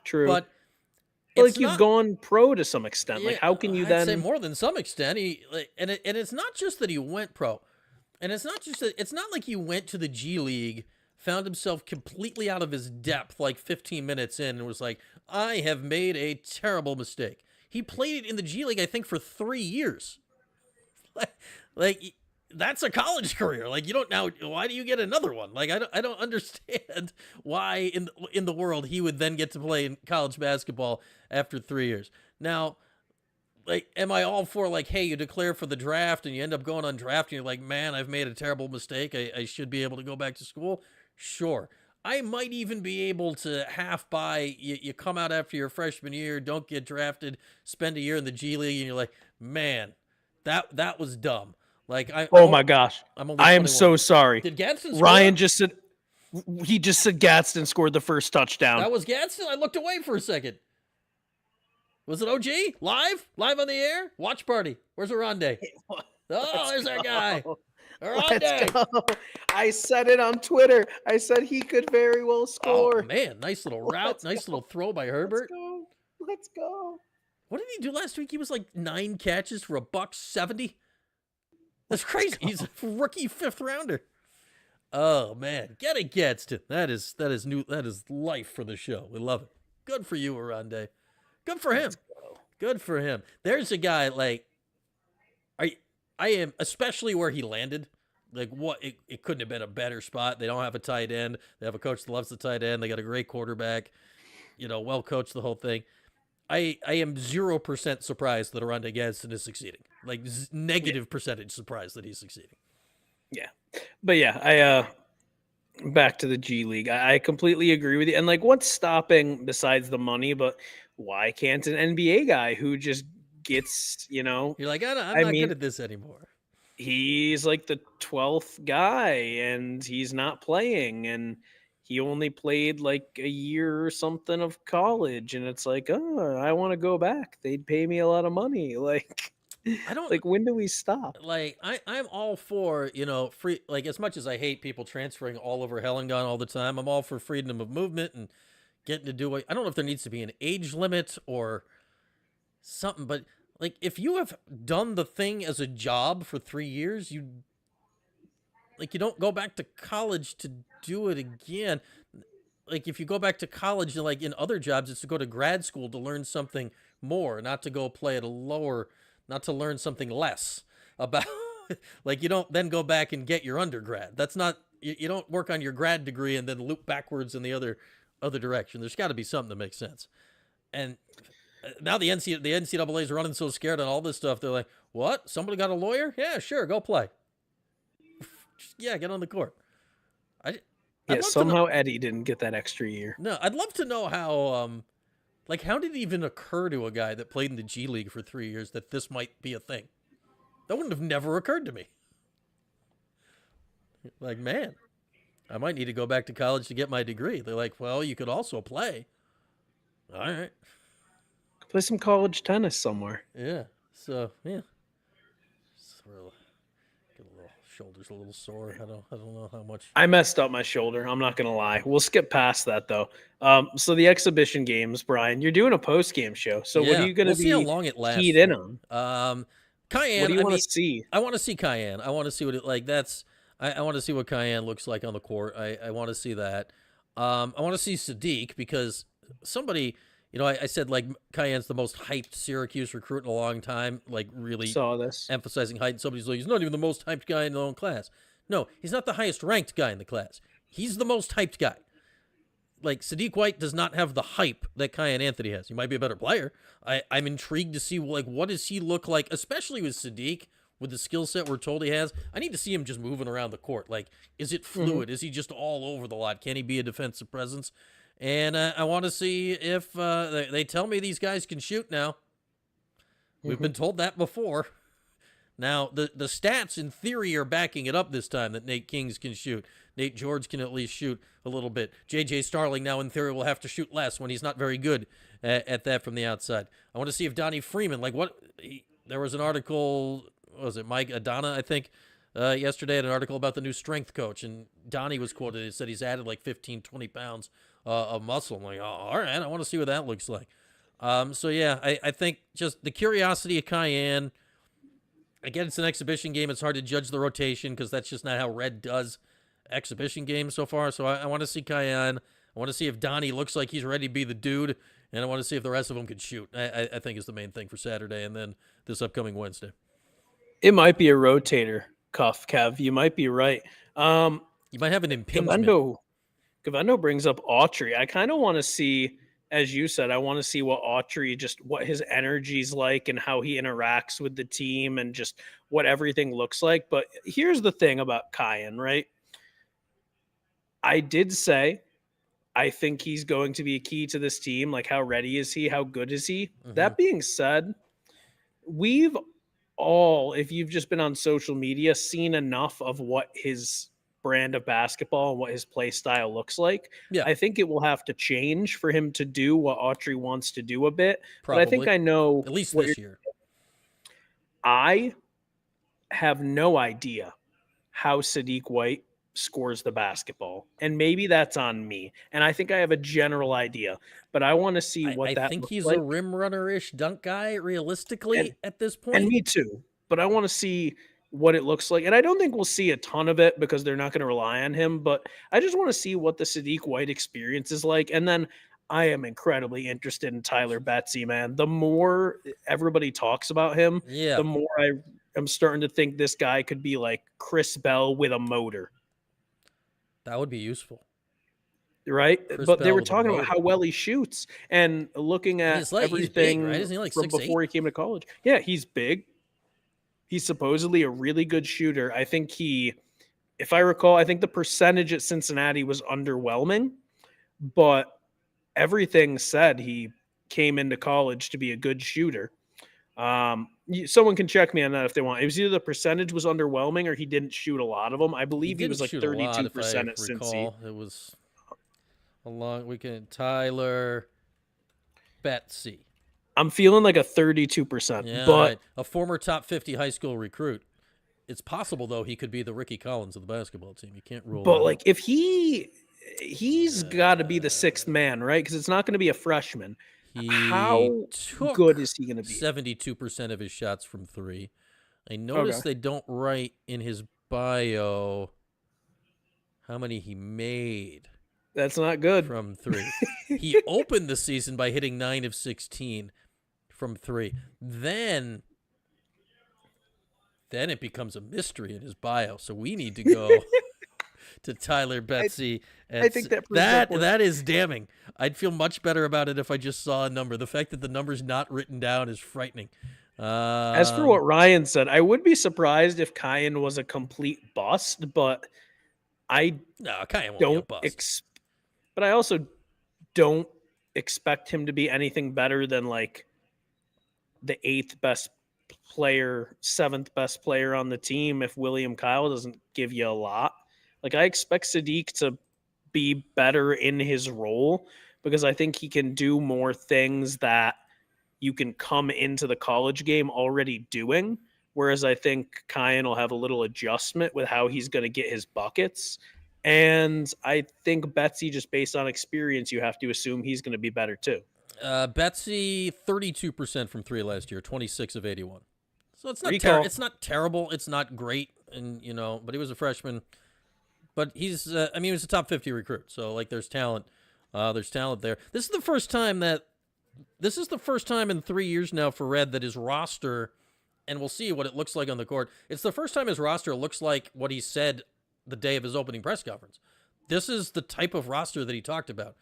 True, but like, you've gone pro to some extent. Yeah, like, how can you I'd then say more than some extent? And it's not just that he went pro, and it's not like he went to the G League found himself completely out of his depth like 15 minutes in and was like, I have made a terrible mistake. He played in the G League, I think, for 3 years. Like that's a college career. Like, you don't now. Why do you get another one? Like, I don't understand why in the world he would then get to play in college basketball after 3 years. Now, like, am I all for, like, hey, you declare for the draft and you end up going undrafted and you're like, man, I've made a terrible mistake. I should be able to go back to school. Sure. I might even be able to half buy you come out after your freshman year, don't get drafted, spend a year in the G League, and you're like, man, that was dumb. Like, my gosh, I'm only I am 21. so sorry. Did Gadsden score? Ryan just said Gadsden scored the first touchdown. That was Gadsden? I looked away for a second. Was it OG? Live on the air? Watch party. Where's Aronde? Oh, there's our guy. Let's go. I said it on Twitter. I said he could very well score. Oh, man. Nice little route. Nice little throw by Herbert. Let's go. What did he do last week? He was like 9 catches for $170. That's crazy. He's a rookie 5th rounder. Oh, man. Get it, Gadsden. That is new. That is life for the show. We love it. Good for you, Aronde. Good for him. Good for him. There's a guy, like, I am, especially where he landed. Like, what? It couldn't have been a better spot. They don't have a tight end. They have a coach that loves the tight end. They got a great quarterback. Well coached, the whole thing. I am 0% surprised that Aronde Gadsden is succeeding. Like, negative percentage surprised that he's succeeding. Yeah. But yeah, back to the G League. I completely agree with you. And, like, what's stopping besides the money, but why can't an NBA guy who just gets, You're like, I'm not good at this anymore. He's like the 12th guy and he's not playing, and he only played like a year or something of college, and it's like, oh, I want to go back. They'd pay me a lot of money. Like, I don't like, when do we stop? Like, I'm all for, free, like, as much as I hate people transferring all over hell and gone all the time, I'm all for freedom of movement and getting to do it. I don't know if there needs to be an age limit or something, but like, if you have done the thing as a job for 3 years, you don't go back to college to do it again. Like, if you go back to college, like in other jobs, it's to go to grad school to learn something more, not to go play at a lower, not to learn something less about, like, you don't then go back and get your undergrad. That's not, you don't work on your grad degree and then loop backwards in the other direction. There's got to be something that makes sense. And now the NCAA is running so scared on all this stuff. They're like, what? Somebody got a lawyer? Yeah, sure. Go play. Yeah, get on the court. Somehow Eddie didn't get that extra year. No, I'd love to know how, how did it even occur to a guy that played in the G League for 3 years that this might be a thing? That wouldn't have never occurred to me. Like, man, I might need to go back to college to get my degree. They're like, well, you could also play. All right. Play some college tennis somewhere. Yeah. So, yeah. Get a little shoulders a little sore. I don't know how much. I messed up my shoulder. I'm not gonna lie. We'll skip past that though. So the exhibition games, Brian, you're doing a post game show. So what are you gonna be see how long it lasts keyed in on? Cayenne. What do you want to see? I want to see Cayenne. I want to see what it like. I want to see what Cayenne looks like on the court. I want to see that. I want to see Sadiq because somebody. I said, like, Cayenne's the most hyped Syracuse recruit in a long time, like, really saw this, emphasizing height. And somebody's like, he's not even the most hyped guy in the own class. No, he's not the highest ranked guy in the class. He's the most hyped guy. Like, Sadiq White does not have the hype that Cayenne Anthony has. He might be a better player. I'm intrigued to see, like, what does he look like, especially with Sadiq, with the skill set we're told he has. I need to see him just moving around the court. Like, is it fluid? Is he just all over the lot? Can he be a defensive presence? And I want to see if they tell me these guys can shoot now. We've been told that before. Now, the stats in theory are backing it up this time that Nate Kings can shoot. Nate George can at least shoot a little bit. J.J. Starling now in theory will have to shoot less when he's not very good at that from the outside. I want to see if Donnie Freeman, there was an article, what was it, Mike Adana, I think, yesterday had an article about the new strength coach, and Donnie was quoted. It said he's added like 15, 20 pounds of muscle. I'm like, oh, all right, I want to see what that looks like. So, yeah, I think just the curiosity of Cayenne. Again, it's an exhibition game. It's hard to judge the rotation because that's just not how Red does. exhibition games so far. So I want to see Cayenne. I want to see if Donnie looks like he's ready to be the dude, and I want to see if the rest of them can shoot. I think is the main thing for Saturday, and then this upcoming Wednesday. It might be a rotator cuff, Kev. You might be right. You might have an impingement. Gavendo brings up Autry. I kind of want to see, as you said, I want to see what Autry, just what his energy's like and how he interacts with the team and just what everything looks like. But here's the thing about Cayenne, right? I did say I think he's going to be a key to this team. Like, how ready is he? How good is he? Mm-hmm. That being said, we've all, if you've just been on social media, seen enough of what his brand of basketball and what his play style looks like. Yeah. I think it will have to change for him to do what Autry wants to do a bit. Probably. But I think I know at least this year. I have no idea how Sadiq White scores the basketball, and maybe that's on me, and I think I have a general idea, but I want to see what that I think looks he's like. a rim runner-ish dunk guy realistically at this point, and me too, but I want to see what it looks like, and I don't think we'll see a ton of it because they're not going to rely on him, but I just want to see what the Sadiq White experience is like. And then I am incredibly interested in Tyler Betsy, man. The more everybody talks about him, the more I am starting to think this guy could be like Chris Bell with a motor. That would be useful. Right? But they were talking about how well he shoots and looking at everything he's big, right? Isn't he like from 6'8"? before he came to college. Yeah, he's big. He's supposedly a really good shooter. I think if I recall, I think the percentage at Cincinnati was underwhelming, but everything said he came into college to be a good shooter. Someone can check me on that if they want. It was either the percentage was underwhelming or he didn't shoot a lot of them. I believe he was like 32% at Cincy. It was a long weekend. Tyler Betsy. I'm feeling like a 32%, yeah, but right. A former top 50 high school recruit. It's possible though he could be the Ricky Collins of the basketball team. You can't rule. But like if he's got to be the sixth man, right? Because it's not going to be a freshman. How good is he going to be? 72% of his shots from three. I noticed they don't write in his bio how many he made. That's not good. From three. He opened the season by hitting 9 of 16 from three. Then it becomes a mystery in his bio. So we need to go to Tyler Betsy. I think that is damning. I'd feel much better about it if I just saw a number. The fact that the number's not written down is frightening. As for what Ryan said, I would be surprised if Cayenne was a complete bust, but Cayenne won't be a bust. But I also don't expect him to be anything better than like the 8th best player, 7th best player on the team if William Kyle doesn't give you a lot. Like I expect Sadiq to be better in his role because I think he can do more things that you can come into the college game already doing. Whereas I think Cayenne will have a little adjustment with how he's going to get his buckets. And I think Betsy, just based on experience, you have to assume he's going to be better too. Betsy, 32% from three last year, 26 of 81. So it's not it's not terrible. It's not great, and but he was a freshman. But he's, he was a top 50 recruit. So like, there's talent. There's talent there. This is the first time in 3 years now for Red that his roster, and we'll see what it looks like on the court. It's the first time his roster looks like what he said the day of his opening press conference. This is the type of roster that he talked about.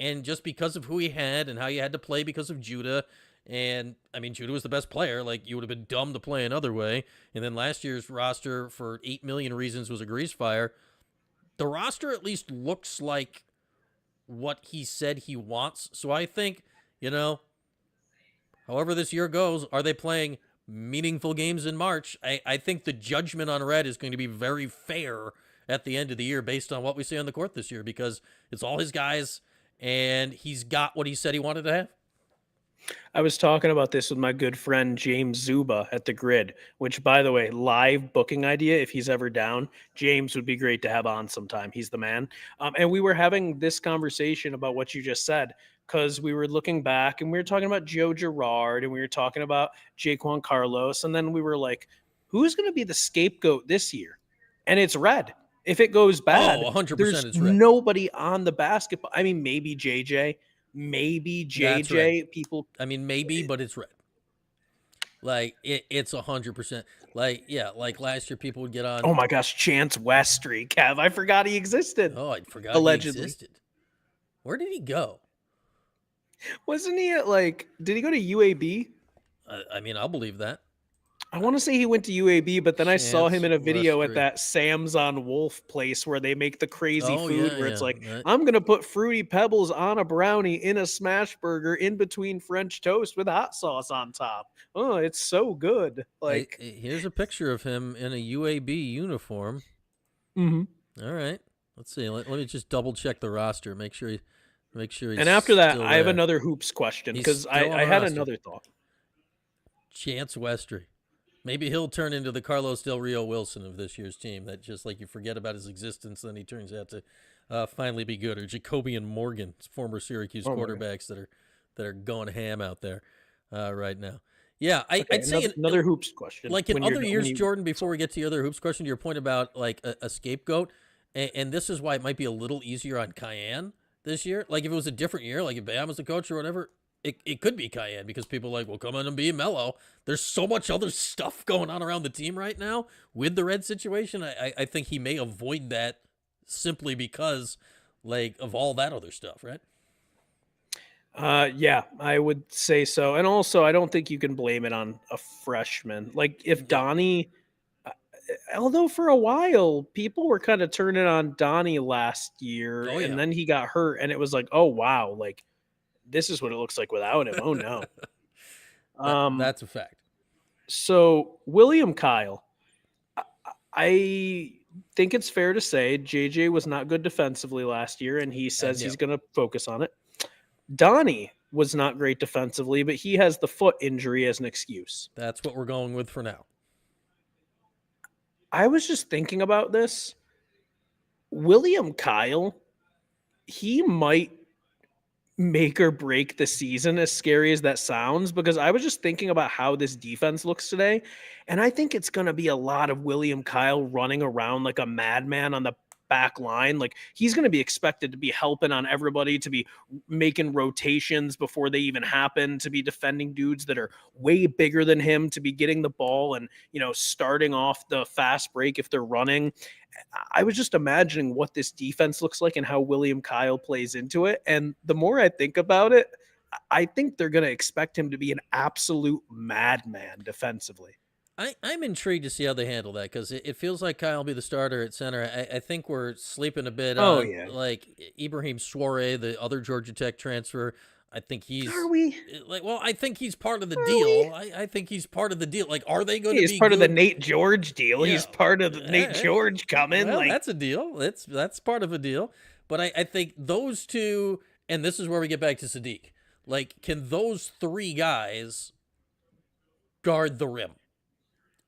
And just because of who he had and how you had to play because of Judah, and Judah was the best player. Like, you would have been dumb to play another way. And then last year's roster, for 8 million reasons, was a grease fire. The roster at least looks like what he said he wants. So I think, however this year goes, are they playing meaningful games in March? I think the judgment on Red is going to be very fair at the end of the year based on what we see on the court this year, because it's all his guys and he's got what he said he wanted to have. I was talking about this with my good friend James Zuba at the Grid, which, by the way, live booking idea, if he's ever down, James would be great to have on sometime. He's the man. And we were having this conversation about what you just said, because we were looking back and we were talking about Joe Girard and we were talking about Jaquan Carlos. And then we were like, who's going to be the scapegoat this year? And it's Red. If it goes bad, 100% there's it's red. nobody on the basketball. I mean, maybe JJ. That's red. People. I mean, maybe, but it's red. Like it's 100%. Like like last year, people would get on. Oh my gosh, Chance Westry, Kev. I forgot he existed. Oh, I forgot Allegedly. he existed. Where did he go? Wasn't he at did he go to UAB? I mean, I'll believe that. I want to say he went to UAB, but then I saw him in a Chance video at Westry. that Sam's on Wolf place where they make the crazy Oh, food yeah, where it's yeah, like, right. I'm going to put Fruity Pebbles on a brownie in a smash burger in between French toast with hot sauce on top. Oh, it's so good. Here's a picture of him in a UAB uniform. Mhm. All right. Let's see. Let me just double check the roster. Make sure he's And after that, still I have there. another hoops question He's because still on I the had roster. another thought. Chance Westry. Maybe he'll turn into the Carlos Del Rio Wilson of this year's team. That just you forget about his existence, then he turns out to finally be good. Or Jacobian Morgan, former Syracuse quarterbacks that are going ham out there right now. Yeah, I'd say another hoops question. Like in other years, Jordan. Before we get to the other hoops question, to your point about like a scapegoat, and this is why it might be a little easier on Cayenne this year. Like if it was a different year, like if Bam was the coach or whatever. It could be Cayenne because people are like, well, come on and be mellow. There's so much other stuff going on around the team right now with the red situation. I think he may avoid that simply because of all that other stuff, right? Yeah, I would say so. And also, I don't think you can blame it on a freshman. Like if Donnie, although for a while people were kind of turning on Donnie last year, and then he got hurt, and it was like, oh wow, like this is what it looks like without him. Oh no. That's a fact. So William Kyle, I think it's fair to say JJ was not good defensively last year, and he says he's going to focus on it. Donnie was not great defensively, but he has the foot injury as an excuse. That's what we're going with for now. I was just thinking about this. William Kyle, he might make or break the season, as scary as that sounds, because I was just thinking about how this defense looks today, and I think it's going to be a lot of William Kyle running around like a madman on the back line. Like he's going to be expected to be helping on everybody, to be making rotations before they even happen, to be defending dudes that are way bigger than him, to be getting the ball and, starting off the fast break if they're running. I was just imagining what this defense looks like and how William Kyle plays into it. And the more I think about it, I think they're going to expect him to be an absolute madman defensively. I'm intrigued to see how they handle that because it feels like Kyle will be the starter at center. I think we're sleeping a bit on like Ibrahim Soare, the other Georgia Tech transfer. I think he's. Are we? I think he's part of the deal. I think he's part of the deal. Like, are they going to be? He's part good? of the Nate George deal. Yeah. He's part of the Nate George coming. Well, that's a deal. That's part of a deal. But I think those two, and this is where we get back to Sadiq. Like, can those three guys guard the rim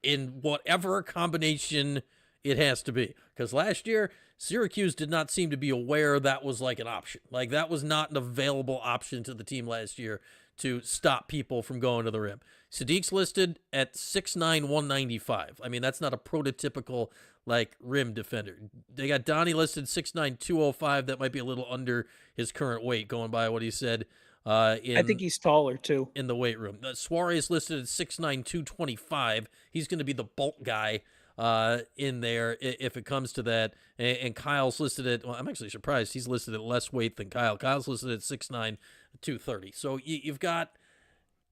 in whatever combination it has to be? Because last year, Syracuse did not seem to be aware that was like an option. Like that was not an available option to the team last year to stop people from going to the rim. Sadiq's listed at 6'9", 195. I mean, that's not a prototypical like rim defender. They got Donnie listed 6'9", 205. That might be a little under his current weight going by what he said. I think he's taller too in the weight room. Suarez listed at 6'9", 225. He's going to be the bulk guy in there if it comes to that. And Kyle's listed at, well, I'm actually surprised he's listed at less weight than Kyle. Kyle's listed at 6'9", 230. So you've got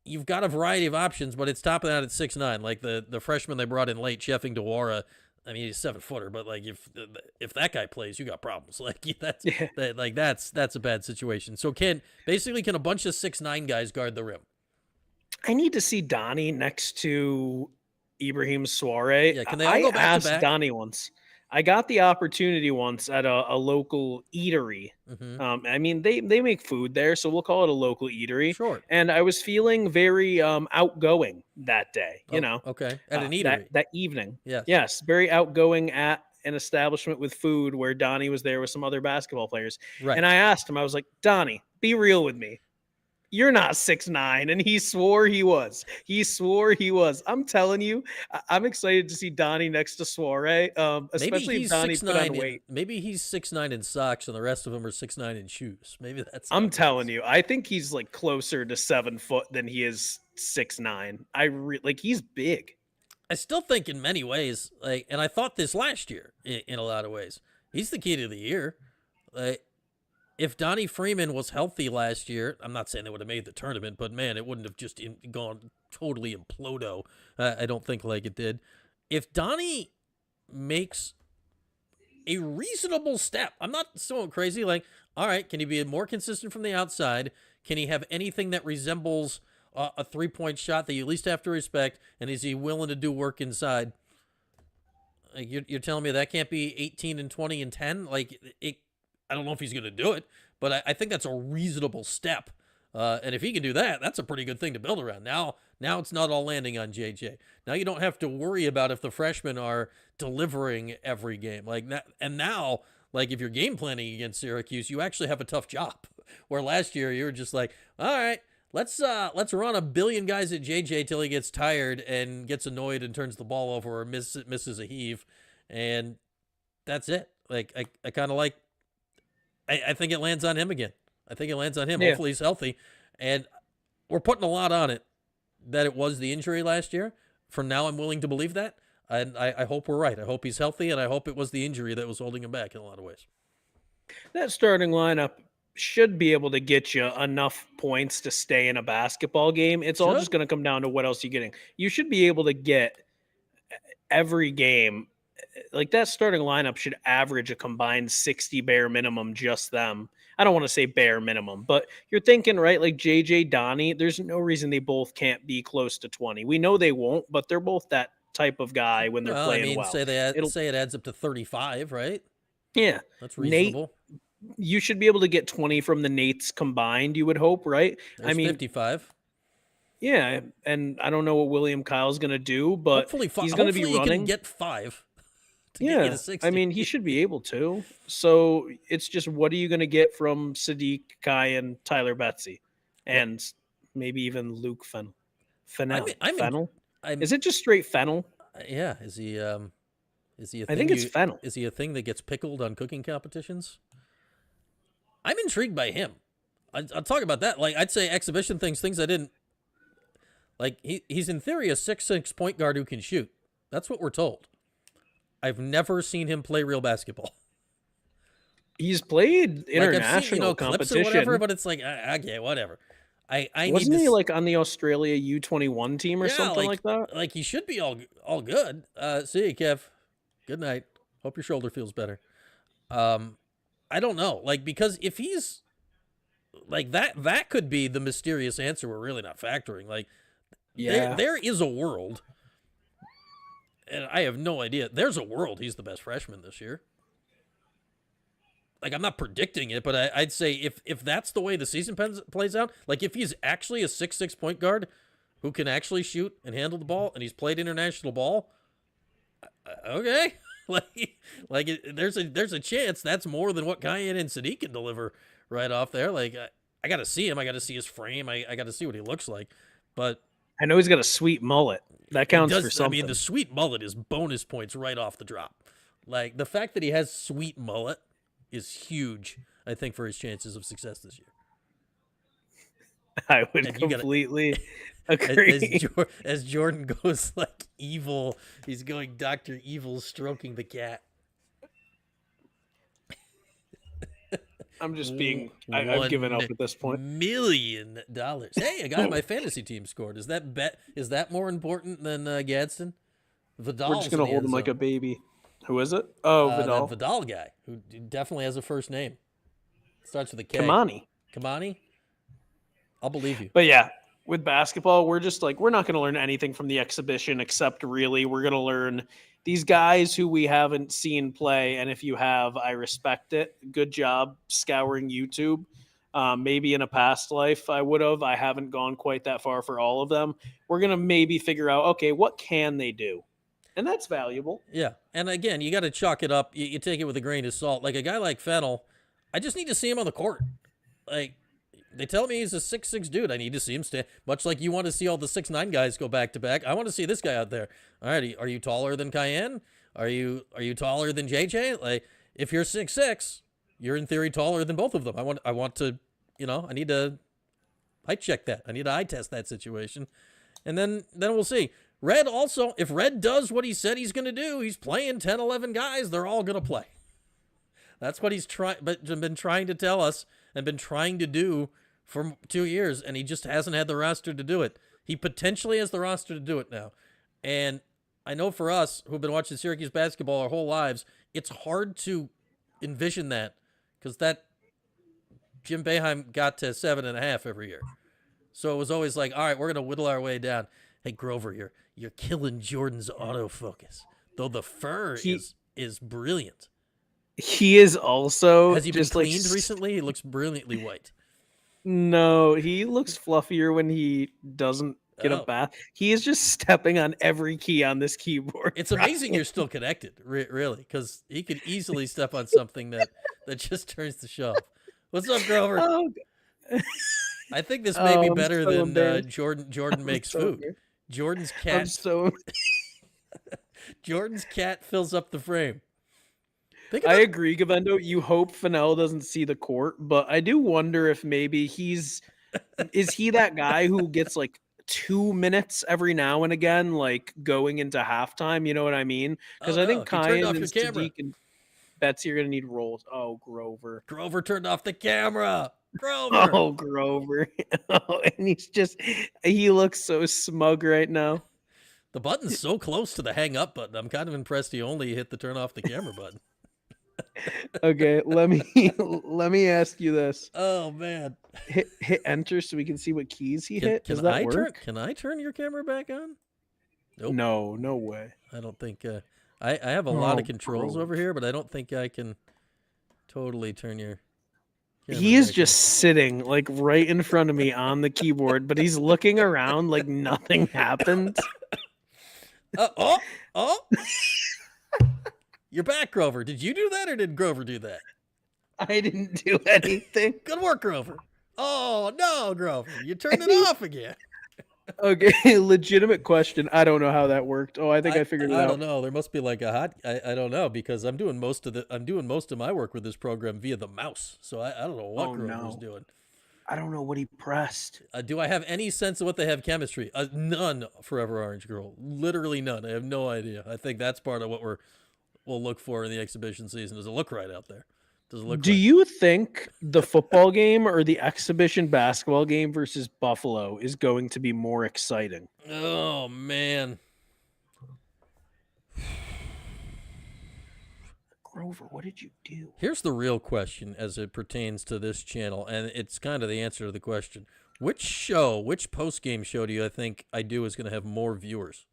a variety of options, but it's topping out at 6'9". Like the freshman they brought in late, Cheffing DeWara, I mean, he's a 7-footer, but like if that guy plays, you got problems. Like that's a bad situation. So can a bunch of 6'9" guys guard the rim? I need to see Donnie next to Ibrahim Soare. Yeah, can they all go back to asked back? Donnie once. I got the opportunity once at a local eatery. Mm-hmm. I mean, they make food there, so we'll call it a local eatery. Sure. And I was feeling very outgoing that day, Okay. At an eatery. That evening. Yes. Yes, very outgoing at an establishment with food where Donnie was there with some other basketball players. Right. And I asked him, I was like, Donnie, be real with me. You're not 6'9", and he swore he was. He swore he was. I'm telling you, I'm excited to see Donnie next to Soiree, especially if Donnie put on weight. Maybe he's 6'9" in socks, and the rest of them are 6'9" in shoes. Maybe that's. I'm telling you, I think he's like closer to 7 foot than he is 6'9". Like he's big. I still think in many ways, like, and I thought this last year in a lot of ways, he's the key to the year. Like, if Donnie Freeman was healthy last year, I'm not saying they would have made the tournament, but man, it wouldn't have just gone totally implodo. I don't think like it did. If Donnie makes a reasonable step, I'm not so crazy. Like, all right, can he be more consistent from the outside? Can he have anything that resembles a 3-point shot that you at least have to respect? And is he willing to do work inside? Like, you're telling me that can't be 18 and 20 and 10? Like, I don't know if he's going to do it, but I think that's a reasonable step. And if he can do that, that's a pretty good thing to build around. Now it's not all landing on JJ. Now you don't have to worry about if the freshmen are delivering every game. Like, if you're game planning against Syracuse, you actually have a tough job. Where last year you were just like, all right, let's run a billion guys at JJ till he gets tired and gets annoyed and turns the ball over or misses a heave, and that's it. Like, I kind of like. I think it lands on him again. I think it lands on him. Yeah. Hopefully he's healthy. And we're putting a lot on it that it was the injury last year. For now, I'm willing to believe that. And I hope we're right. I hope he's healthy, and I hope it was the injury that was holding him back in a lot of ways. That starting lineup should be able to get you enough points to stay in a basketball game. It's all just going to come down to what else you're getting. You should be able to get every game. Like, that starting lineup should average a combined 60 bare minimum, just them. I don't want to say bare minimum, but you're thinking, right? Like JJ, Donnie, there's no reason they both can't be close to 20. We know they won't, but they're both that type of guy when they're playing well. Say it adds up to 35, right? Yeah. That's reasonable. Nate, you should be able to get 20 from the Nates combined, you would hope, right? There's 55. Yeah, and I don't know what William Kyle's going to do, but he's going to be running. He can get 5. Yeah, I mean, he should be able to. So it's just, what are you going to get from Sadiq, Kai, and Tyler Betsy? And maybe even Luke Fennell. Fennell? Is it just straight Fennell? Yeah. Is he a thing? I think it's Fennell. Is he a thing that gets pickled on cooking competitions? I'm intrigued by him. I'll talk about that. Like, I'd say exhibition things I didn't. Like, he's in theory a 6'6" point guard who can shoot. That's what we're told. I've never seen him play real basketball. He's played international competition, clips or whatever, but it's like, okay, whatever. Wasn't he like on the Australia U21 team or something like that? Like, he should be all good. See you, Kev. Good night. Hope your shoulder feels better. I don't know, like, because if he's like that could be the mysterious answer we're really not factoring. Like, there is a world. And I have no idea. There's a world he's the best freshman this year. Like, I'm not predicting it, but I'd say if that's the way the season plays out, like, if he's actually a 6'6" point guard who can actually shoot and handle the ball, and he's played international ball, okay, there's a chance that's more than what Guyan and Sadiq can deliver right off there. Like, I got to see him. I got to see his frame. I got to see what he looks like. But I know he's got a sweet mullet. That counts for something. I mean, the sweet mullet is bonus points right off the drop. Like, the fact that he has sweet mullet is huge, I think, for his chances of success this year. I would completely agree. As Jordan goes, like, evil, he's going Dr. Evil stroking the cat. I'm just being. I've given up at this point. $1 million. Hey, a guy on my fantasy team scored. Is that more important than Gadsden? Vidal. We're just gonna hold him like a baby. Who is it? Oh, Vidal. That Vidal guy who definitely has a first name. Starts with a K. Kamani. I'll believe you. But yeah, with basketball, we're just like, we're not going to learn anything from the exhibition, except really we're going to learn these guys who we haven't seen play. And if you have, I respect it. Good job scouring YouTube. Maybe in a past life I would have. I haven't gone quite that far for all of them. We're going to maybe figure out, okay, what can they do? And that's valuable. Yeah. And again, you got to chalk it up. You take it with a grain of salt. Like, a guy like Fennell, I just need to see him on the court. Like, They tell me he's a 6'6" dude. I need to see him stand. Much like you want to see all the 6'9" guys go back to back, I want to see this guy out there. All right, are you taller than Cayenne? Are you taller than JJ? Like, if you're 6'6", you're in theory taller than both of them. I want to, I need to height check that. I need to eye test that situation, and then we'll see. Red also, if Red does what he said he's going to do, he's playing 10, 11 guys. They're all going to play. That's what he's been trying to tell us and been trying to do for 2 years, and he just hasn't had the roster to do it. He potentially has the roster to do it now. And I know for us who've been watching Syracuse basketball our whole lives, it's hard to envision that because that Jim Boeheim got to 7.5 every year. So it was always like, all right, we're going to whittle our way down. Hey, Grover, you're killing Jordan's autofocus, though the fur is brilliant. He is also Has he been just cleaned recently? He looks brilliantly white. No, he looks fluffier when he doesn't get a bath. He is just stepping on every key on this keyboard. It's amazing you're still connected, really, because he could easily step on something that just turns the show off. What's up, Grover? Oh, I think this may be better so than Jordan makes food. Embarrassed. Jordan's cat. Jordan's cat fills up the frame. I agree, Gavendo. You hope Fennell doesn't see the court, but I do wonder if maybe is he that guy who gets like 2 minutes every now and again, like going into halftime? You know what I mean? Because I think Kyan and Sadiq and Betsy are going to need roles. Oh, Grover. Grover turned off the camera. Grover. Oh, Grover. Oh, and he looks so smug right now. The button's so close to the hang up button. I'm kind of impressed he only hit the turn off the camera button. Okay, let me ask you this. Oh man, hit enter so we can see what keys he hit. Does that work? Can I turn your camera back on? Nope. No way. I don't think I have a lot of controls over here, but I don't think I can totally turn your camera He is back just sitting like right in front of me on the keyboard, but he's looking around like nothing happened. Oh. You're back, Grover. Did you do that or did Grover do that? I didn't do anything. Good work, Grover. Oh, no, Grover. You turned it off again. Okay, legitimate question. I don't know how that worked. Oh, I think I figured it out. I don't know. There must be like a hot. I don't know because I'm doing most of my work with this program via the mouse. So I don't know what Grover's doing. I don't know what he pressed. Do I have any sense of what they have chemistry? None. Forever Orange Girl. Literally none. I have no idea. I think that's part of what we'll look for in the exhibition season. Does it look right out there? Does it look Do right? you think the football game or the exhibition basketball game versus Buffalo is going to be more exciting? Oh, man. Grover, what did you do? Here's the real question as it pertains to this channel, and it's kind of the answer to the question. Which post-game show do you think I do is going to have more viewers?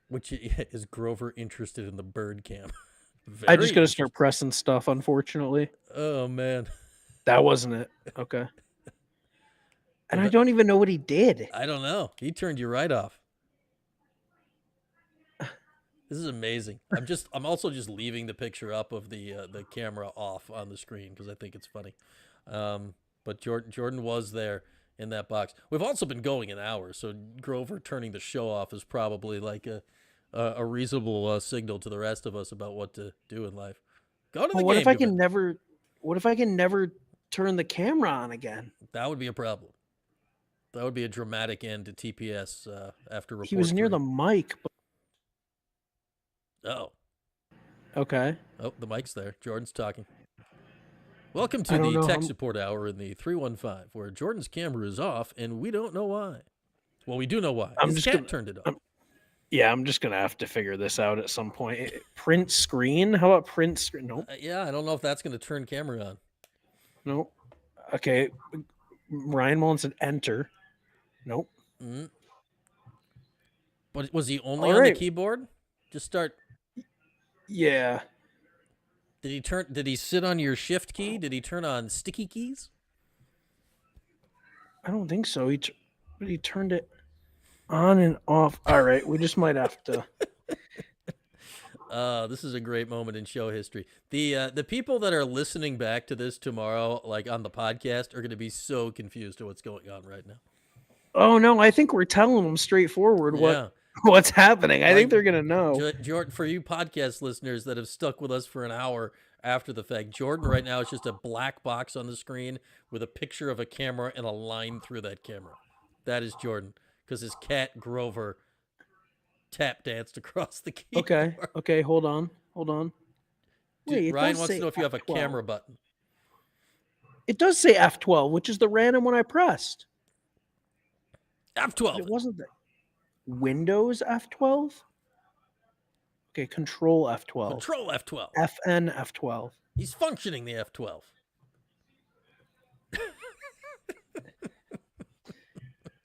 Which is Grover interested in the bird cam? I just got to start pressing stuff, unfortunately. Oh, man. That wasn't it. Okay. And I don't even know what he did. I don't know. He turned you right off. This is amazing. I'm also just leaving the picture up of the camera off on the screen because I think it's funny. But Jordan was there in that box. We've also been going an hour, so Grover turning the show off is probably like a reasonable signal to the rest of us about what to do in life. Go to the game. What if I can never turn the camera on again? That would be a problem. That would be a dramatic end to TPS after report. He was near the mic. Oh. Okay. Oh, the mic's there. Jordan's talking. Welcome to the Tech Support Hour in the 315, where Jordan's camera is off, and we don't know why. Well, we do know why. His cat turned it off. I'm just going to have to figure this out at some point. Print screen? How about print screen? Nope. Yeah, I don't know if that's going to turn camera on. Nope. Okay. Ryan Mullen said enter. Nope. Mm-hmm. But was he only on the keyboard? Just start. Yeah. Did he sit on your shift key? Did he turn on sticky keys? I don't think so. He turned it on and off. All right, we just might have to. This is a great moment in show history. The people that are listening back to this tomorrow, like on the podcast, are going to be so confused to what's going on right now. Oh no, I think we're telling them straightforward Yeah. what's happening. I Like, think they're gonna know. Jordan, for you podcast listeners that have stuck with us for an hour after the fact, Jordan right now is just a black box on the screen with a picture of a camera and a line through that camera. That is Jordan, because his cat Grover tap danced across the keyboard. Okay, hold on. Wait, it Ryan does wants say to know if you have a F12. camera button. It does say F12, which is the random one I pressed. F12. It wasn't the Windows F12. Okay, Control F12. Control F12. FN F12. He's functioning the F12.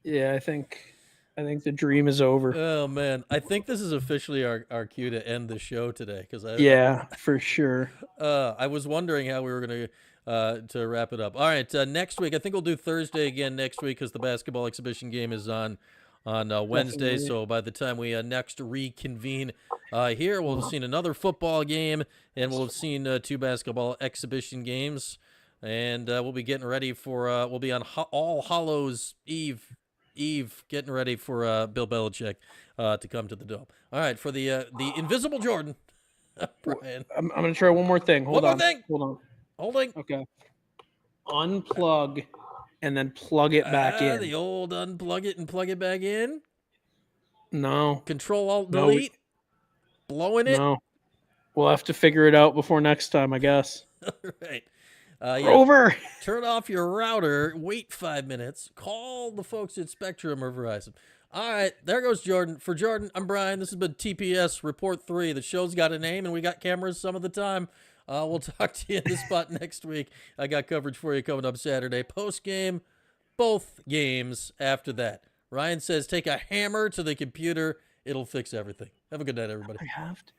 Yeah, I think the dream is over. Oh man, I think this is officially our cue to end the show today, because For sure. I was wondering how we were going to wrap it up. All right, next week I think we'll do Thursday again next week, because the basketball exhibition game is on Wednesday. Definitely. So by the time we next reconvene here, we'll have seen another football game, and we'll have seen 2 basketball exhibition games, and we'll be getting ready for we'll be on All Hallows Eve, getting ready for Bill Belichick to come to the Dome. All right, for the invisible Jordan, Brian. I'm gonna try one more thing. Hold One more on. thing. Hold on. Holding. Okay. Unplug and then plug it back in. The old unplug it and plug it back in. No. Control Alt No, Delete. Blowing it. No. We'll have to figure it out before next time, I guess. All right. Yeah, Over. turn off your router. Wait 5 minutes. Call the folks at Spectrum or Verizon. All right, there goes Jordan. For Jordan, I'm Brian. This has been TPS Report 3. The show's got a name, and we got cameras some of the time. We'll talk to you in this spot next week. I got coverage for you coming up Saturday. Post-game, both games after that. Ryan says take a hammer to the computer. It'll fix everything. Have a good night, everybody. I have to.